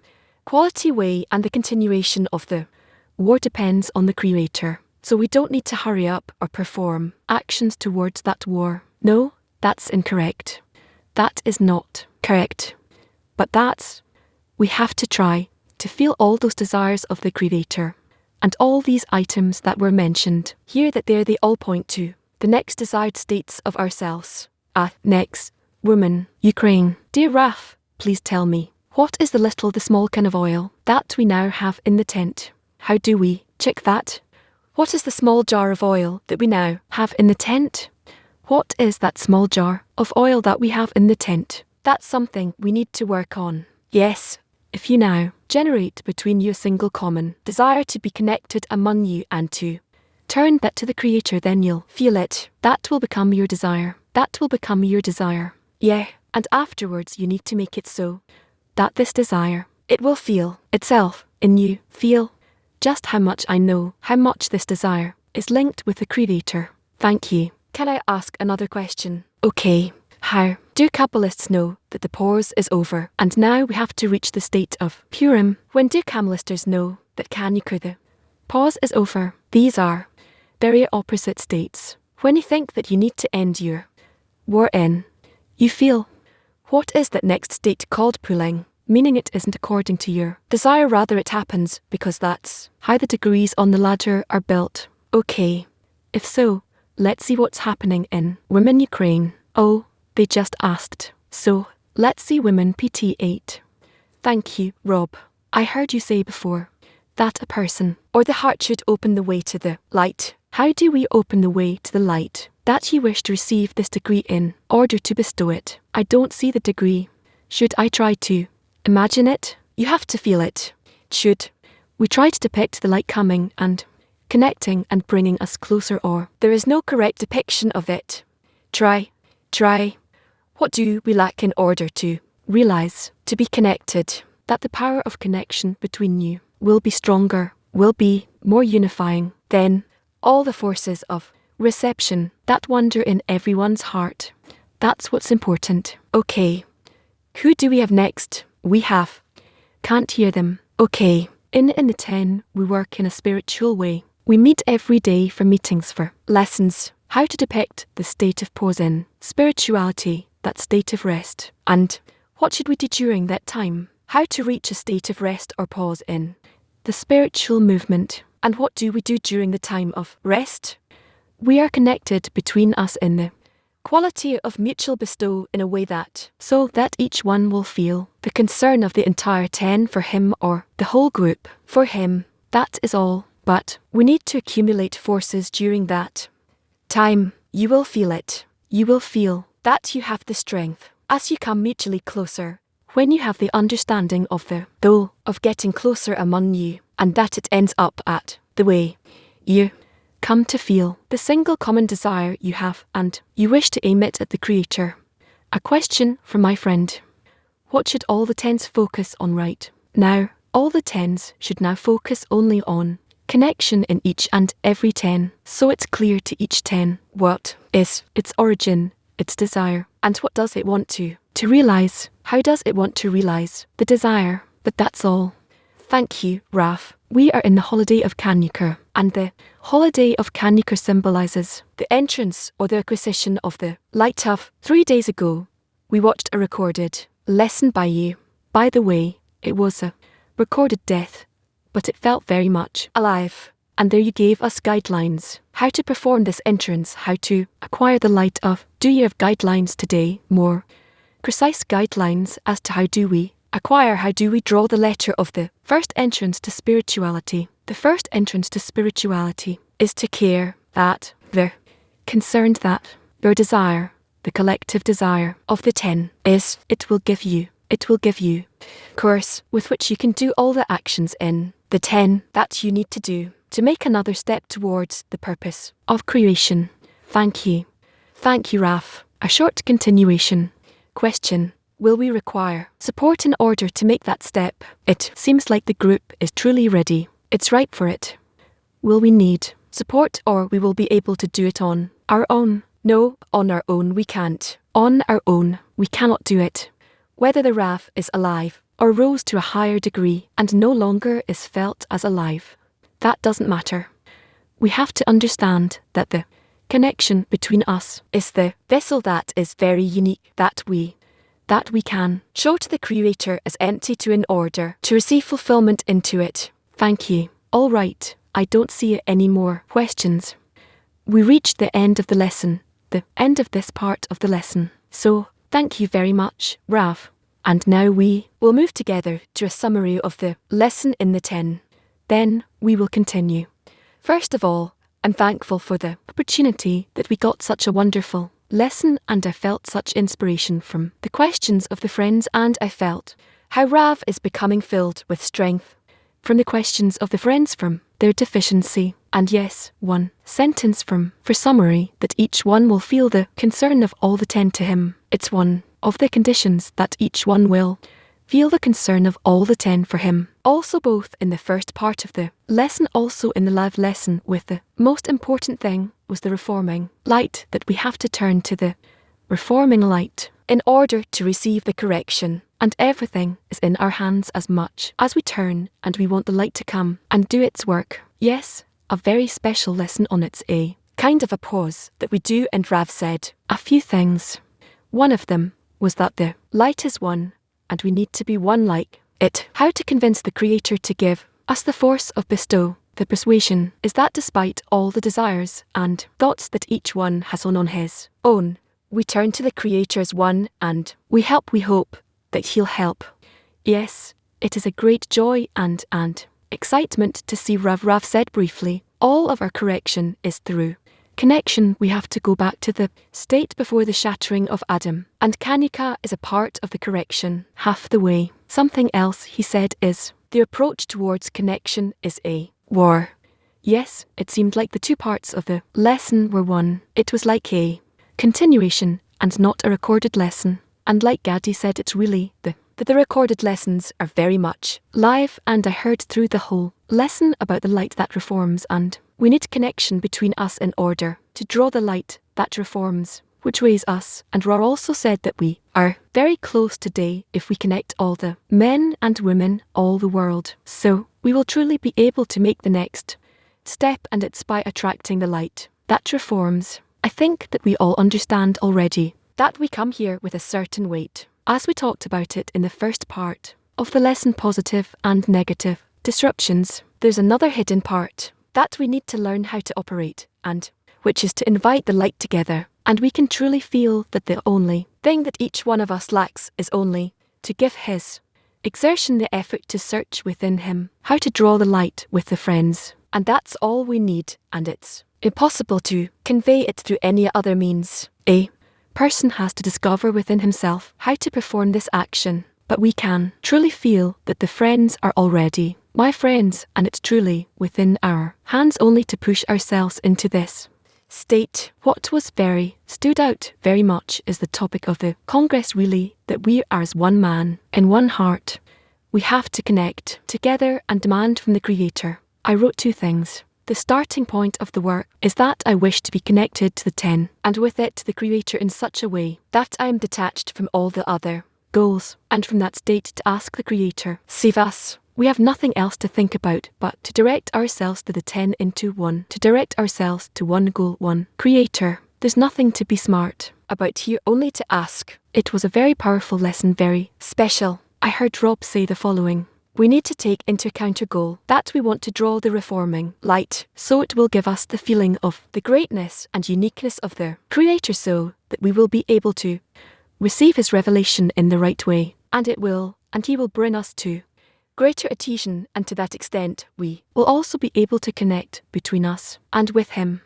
quality way, and the continuation of the war depends on the Creator. So we don't need to hurry up or perform actions towards that war. No, that's incorrect. That is not correct. But we have to try to feel all those desires of the Creator, and all these items that were mentioned here, that they all point to the next desired states of ourselves. Next, Woman, Ukraine. Dear Raf, please tell me, what is the small can of oil that we now have in the tent? How do we check that? What is the small jar of oil that we now have in the tent? What is that small jar of oil that we have in the tent? That's something we need to work on. Yes, if you now generate between you a single common desire to be connected among you and to turn that to the Creator, then you'll feel it. That will become your desire. That will become your desire. Yeah, and afterwards you need to make it so that this desire, it will feel itself in you. Feel just how much I know, how much this desire is linked with the Creator. Thank you. Can I ask another question? Okay. How do Kabbalists know that the pause is over and now we have to reach the state of Purim? When do Kabbalisters know that Hanukkah, the pause is over? These are very opposite states. When you think that you need to end your war in, you feel, what is that next state called pulling? Meaning it isn't according to your desire, rather it happens because that's how the degrees on the ladder are built. Okay. If so, let's see what's happening in Women Ukraine. Oh, they just asked. So, let's see Women PT 8. Thank you, Rob. I heard you say before that a person or the heart should open the way to the light. How do we open the way to the light that you wish to receive this degree in order to bestow it? I don't see the degree. Should I try to imagine it? You have to feel it. Should we try to depict the light coming and connecting and bringing us closer, or there is no correct depiction of it? Try. What do we lack in order to realize, to be connected, that the power of connection between you will be stronger, will be more unifying than all the forces of reception that wander in everyone's heart? That's what's important. Okay. Who do we have next? We have. Can't hear them. Okay. In the 10, we work in a spiritual way. We meet every day for meetings, for lessons, how to depict the state of pause in spirituality, that state of rest. And what should we do during that time? How to reach a state of rest or pause in the spiritual movement. And what do we do during the time of rest? We are connected between us in the quality of mutual bestow in a way that, so that each one will feel the concern of the entire 10 for him or the whole group for him. That is all. But we need to accumulate forces during that time. You will feel it. You will feel that you have the strength as you come mutually closer. When you have the understanding of the though of getting closer among you, and that it ends up at the way you come to feel the single common desire you have, and you wish to aim it at the Creator. A question from my friend. What should all the 10s focus on right now? All the 10s should now focus only on connection in each and every 10, so it's clear to each 10 what is its origin, its desire, and what does it want to realize. How does it want to realize the desire? But that's all. Thank you, Raf. We are in the holiday of Hanukkah, and the holiday of Hanukkah symbolizes the entrance or the acquisition of the light of. 3 days ago, we watched a recorded lesson by you. By the way, it was a recorded death, but it felt very much alive. And there you gave us guidelines, how to perform this entrance, how to acquire the light of. Do you have guidelines today? More precise guidelines as to how do we acquire, how do we draw the letter of the first entrance to spirituality? The first entrance to spirituality is to care that the concerned that your desire, the collective desire of the 10 is, it will give you course with which you can do all the actions in the 10 that you need to do to make another step towards the purpose of creation. Thank you. Thank you, Raf. A short continuation. Question. Will we require support in order to make that step? It seems like the group is truly ready. It's ripe for it. Will we need support, or we will be able to do it on our own? No, on our own we can't. On our own, we cannot do it. Whether the Raf is alive or rose to a higher degree and no longer is felt as alive, that doesn't matter. We have to understand that the connection between us is the vessel that is very unique, that we can show to the Creator as empty to in order to receive fulfillment into it. Thank you. All right, I don't see any more questions. We reached the end of the lesson, the end of this part of the lesson. So, Thank you very much, Rav. And now we will move together to a summary of the lesson in the 10. Then we will continue. First of all, I'm thankful for the opportunity that we got such a wonderful lesson, and I felt such inspiration from the questions of the friends, and I felt how Rav is becoming filled with strength from the questions of the friends, from their deficiency, and yes, one sentence from for summary, that each one will feel the concern of all the 10 to him. It's one of the conditions that each one will feel the concern of all the 10 for him. Also, both in the first part of the lesson, also in the live lesson, with the most important thing was the reforming light, that we have to turn to the reforming light in order to receive the correction. And everything is in our hands as much as we turn and we want the light to come and do its work. Yes, a very special lesson on its a kind of a pause that we do, and Rav said a few things. One of them was that the light is one and we need to be one like it. How to convince the Creator to give us the force of bestow. The persuasion is that despite all the desires and thoughts that each one has on his own, we turn to the Creator as one, and we hope that He'll help. Yes, it is a great joy and excitement to see Rav said briefly, all of our correction is through connection. We have to go back to the state before the shattering of Adam, and Kanika is a part of the correction, half the way. Something else he said is, the approach towards connection is a war. Yes, it seemed like the two parts of the lesson were one. It was like a continuation and not a recorded lesson. And like Gadi said, it's really that the recorded lessons are very much live, and I heard through the whole lesson about the light that reforms, and we need connection between us in order to draw the light that reforms, which weighs us. And Ra also said that we are very close today if we connect all the men and women, all the world. So we will truly be able to make the next step, and it's by attracting the light that reforms. I think that we all understand already that we come here with a certain weight. As we talked about it in the first part of the lesson, positive and negative disruptions, there's another hidden part that we need to learn how to operate, and which is to invite the light together. And we can truly feel that the only thing that each one of us lacks is only to give his exertion the effort to search within him how to draw the light with the friends. And that's all we need, and it's impossible to convey it through any other means. A person has to discover within himself how to perform this action, but we can truly feel that the friends are already my friends, and it's truly within our hands only to push ourselves into this state. What was stood out very much is the topic of the Congress, really, that we are as one man in one heart. We have to connect together and demand from the Creator. I wrote two things. The starting point of the work is that I wish to be connected to the 10, and with it to the Creator in such a way that I am detached from all the other goals, and from that state to ask the Creator, save us. We have nothing else to think about but to direct ourselves to the 10 into one, to direct ourselves to one goal, one Creator. There's nothing to be smart about here, only to ask. It was a very powerful lesson, very special. I heard Rob say the following. We need to take into account a goal that we want to draw the reforming light, so it will give us the feeling of the greatness and uniqueness of the Creator, so that we will be able to receive His revelation in the right way, and He will bring us to greater adhesion, and to that extent we will also be able to connect between us and with Him.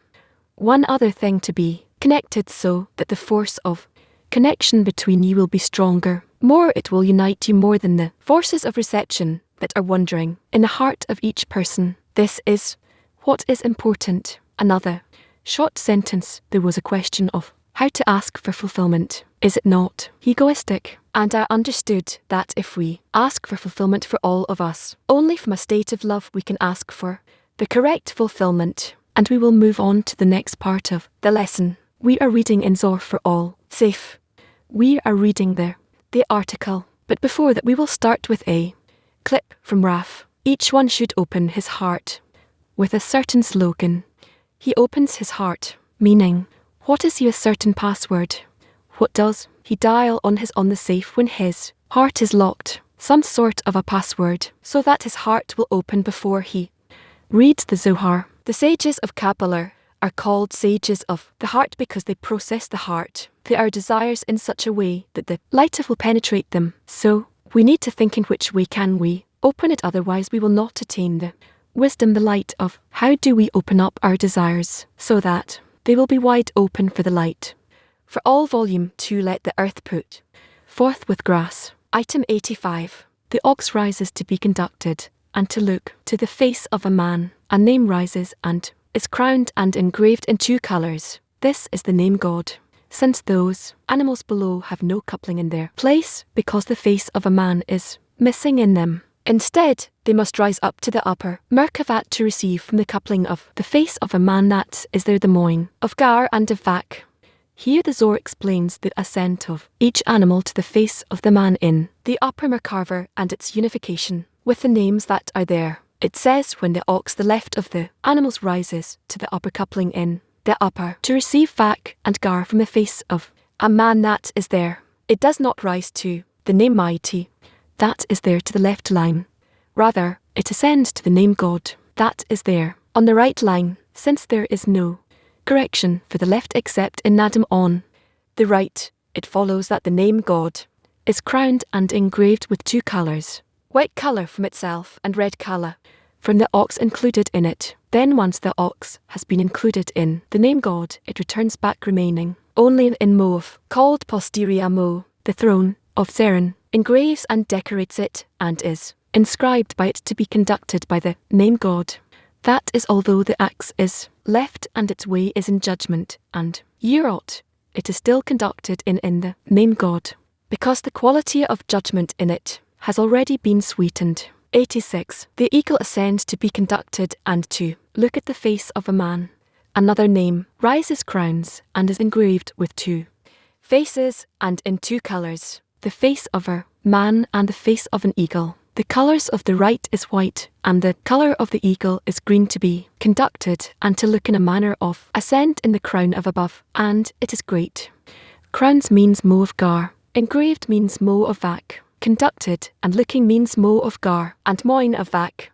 One other thing, to be connected so that the force of connection between you will be stronger. More, it will unite you more than the forces of reception that are wandering in the heart of each person. This is what is important. Another short sentence. There was a question of how to ask for fulfillment. Is it not egoistic? And I understood that if we ask for fulfillment for all of us, only from a state of love we can ask for the correct fulfillment. And we will move on to the next part of the lesson. We are reading in Zohar for all safe. We are reading the article, but before that we will start with a clip from Raf. Each one should open his heart with a certain slogan. He opens his heart, meaning, what is a certain password? What does he dial on the safe when his heart is locked? Some sort of a password, so that his heart will open before he reads the Zohar. The sages of Kabbalah are called sages of the heart because they process the heart, our desires in such a way that the light will penetrate them. So, we need to think in which way can we open it, otherwise we will not attain the wisdom, the light of how do we open up our desires so that they will be wide open for the light. For all volume 2 let the earth put forth with grass. Item 85. The ox rises to be conducted, and to look to the face of a man. A name rises and is crowned and engraved in 2 colours. This is the name God. Since those animals below have no coupling in their place, because the face of a man is missing in them. Instead, they must rise up to the upper Merkavat to receive from the coupling of the face of a man, that is there the moin of Gar and of Vak. Here the Zohar explains the ascent of each animal to the face of the man in the upper Merkava and its unification with the names that are there. It says when the ox, the left of the animals, rises to the upper coupling in the upper to receive Vak and Gar from the face of a man that is there, it does not rise to the name mighty that is there to the left line. Rather, it ascends to the name God that is there on the right line, since there is no correction for the left except in Nadam on the right. It follows that the name God is crowned and engraved with 2 colours, white colour from itself and red colour from the ox included in it. Then once the ox has been included in the name God, it returns back remaining only in Moav, called posterior Mo, the throne of Seren, engraves and decorates it, and is inscribed by it to be conducted by the name God. That is, although the axe is left and its way is in judgment and Yerot, it is still conducted in the name God, because the quality of judgment in it has already been sweetened. 86. The eagle ascends to be conducted and to look at the face of a man. Another name rises, crowns, and is engraved with 2 faces and in 2 colours, the face of a man and the face of an eagle. The colours of the right is white, and the colour of the eagle is green, to be conducted and to look in a manner of ascent in the crown of above, and it is great. Crowns means Mo of Gar, engraved means Mo of Vak, conducted and looking means Mo of Gar and Moin of Vak.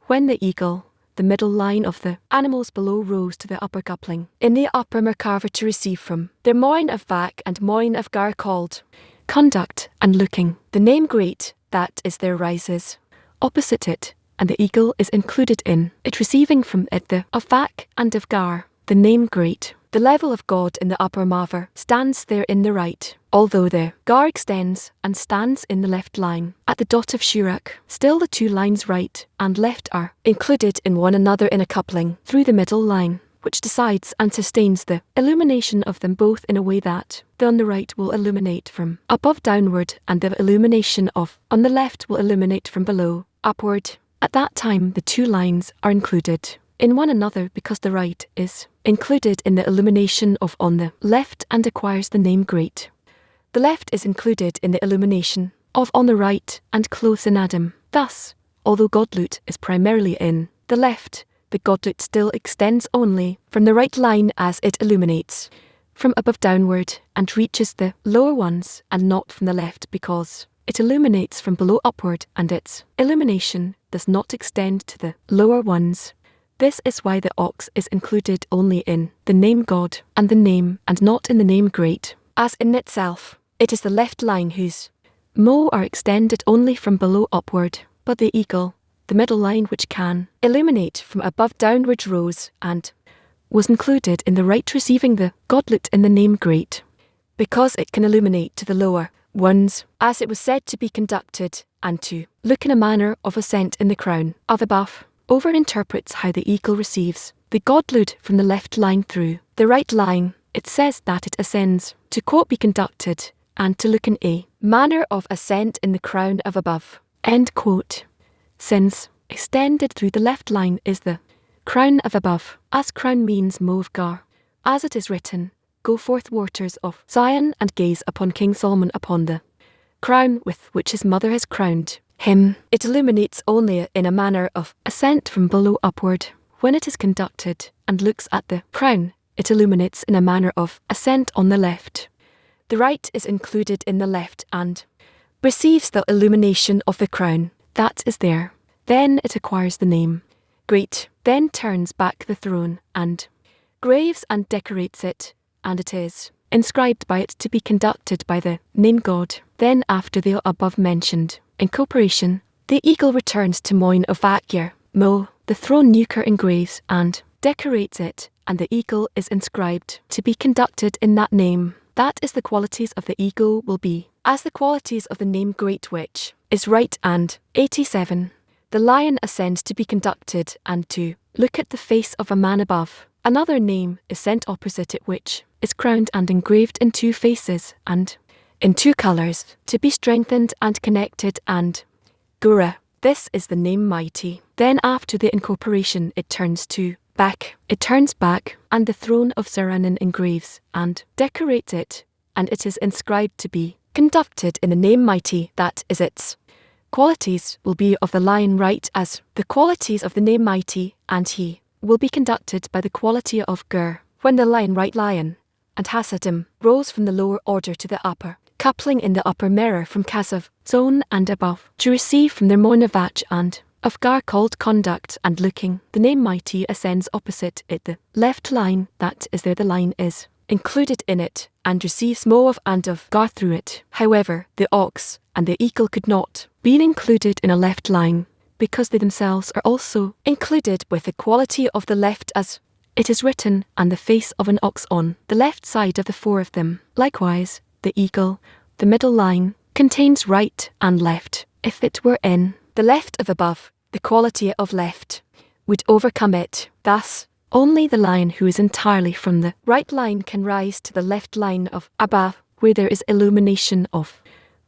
When the eagle, the middle line of the animals below, rose to the upper coupling in the upper Merkava to receive from the Moin of Vak and Moin of Gar, called conduct and looking, the name great that is there rises opposite it, and the eagle is included in it, receiving from it the of Vak and of Gar, the name great. The level of God in the upper Maver stands there in the right, although the Gar extends and stands in the left line. At the dot of Shurak, still the 2 lines right and left are included in one another in a coupling through the middle line, which decides and sustains the illumination of them both in a way that the on the right will illuminate from above downward, and the illumination of on the left will illuminate from below upward. At that time the 2 lines are included in one another, because the right is included in the illumination of on the left and acquires the name great. The left is included in the illumination of on the right and close in Adam. Thus, although Godlut is primarily in the left, the Godlut still extends only from the right line as it illuminates from above downward and reaches the lower ones, and not from the left, because it illuminates from below upward and its illumination does not extend to the lower ones. This is why the ox is included only in the name God and the name, and not in the name great, as in itself it is the left line whose Mo are extended only from below upward, but the eagle, the middle line which can illuminate from above downward, rose and was included in the right, receiving the Godlet in the name great, because it can illuminate to the lower ones, as it was said to be conducted and to look in a manner of ascent in the crown of above. Over interprets how the eagle receives the Godlud from the left line through the right line. It says that it ascends to quote be conducted and to look in a manner of ascent in the crown of above. End quote. Since extended through the left line is the crown of above, as crown means Movgar, as it is written, go forth waters of Zion and gaze upon King Solomon upon the crown with which his mother has crowned him. It illuminates only in a manner of ascent from below upward. When it is conducted and looks at the crown, it illuminates in a manner of ascent on the left. The right is included in the left and receives the illumination of the crown that is there. Then it acquires the name great, then turns back the throne and engraves and decorates it, and it is inscribed by it to be conducted by the name God. Then after the above mentioned incorporation, the eagle returns to Moin of Vakir, Mo, the throne Nuker engraves and decorates it, and the eagle is inscribed to be conducted in that name. That is the qualities of the eagle will be, as the qualities of the name Great Witch is right. And 87. The lion ascends to be conducted and to look at the face of a man above. Another name is sent opposite it, which is crowned and engraved in 2 faces and in 2 colours, to be strengthened and connected. And Gura, this is the name Mighty. Then after the incorporation it turns back, and the throne of Saranan engraves and decorates it, and it is inscribed to be conducted in the name Mighty. That is its qualities will be of the lion right as the qualities of the name Mighty, and he will be conducted by the quality of Gur. When the lion right lion and Hasidim rose from the lower order to the upper, coupling in the upper mirror from Kasav, zone and above, to receive from their Monavach and of Gar called conduct and looking, the name Mighty ascends opposite it the left line, that is there the line is included in it, and receives Moav and of Gar through it. However, the ox and the eagle could not be included in a left line, because they themselves are also included with the quality of the left, as it is written, and the face of an ox on the left side of the 4 of them. Likewise, the eagle, the middle line, contains right and left. If it were in the left of above, the quality of left would overcome it. Thus, only the lion who is entirely from the right line can rise to the left line of above, where there is illumination of,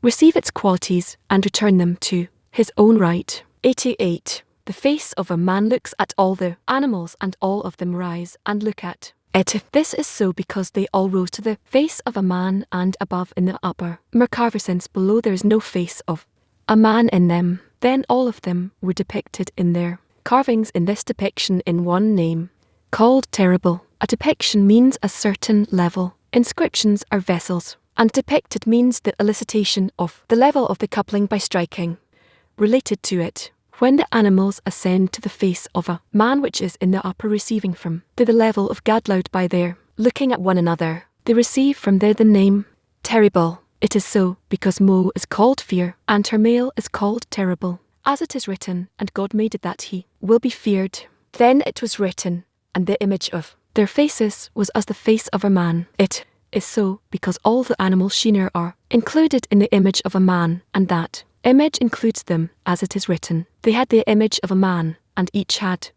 receive its qualities and return them to his own right. 88. The face of a man looks at all the animals, and all of them rise and look at it. If this is so because they all rose to the face of a man, and above in the upper Merkava, since below there is no face of a man in them, then all of them were depicted in their carvings in this depiction in one name, called terrible. A depiction means a certain level. Inscriptions are vessels, and depicted means the elicitation of the level of the coupling by striking related to it. When the animals ascend to the face of a man which is in the upper, receiving from there the level of Gadloud by their looking at one another, they receive from there the name terrible. It is so because Mo is called fear, and her male is called terrible, as it is written, and God made it that he will be feared. Then it was written, and the image of their faces was as the face of a man. It is so because all the animals Shinar are included in the image of a man, and that image includes them, as it is written, they had the image of a man, and each had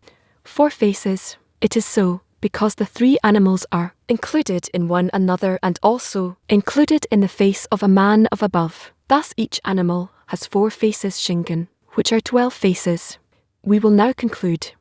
4 faces. It is so because the 3 animals are included in one another, and also included in the face of a man of above. Thus each animal has 4 faces Shingan, which are 12 faces. We will now conclude.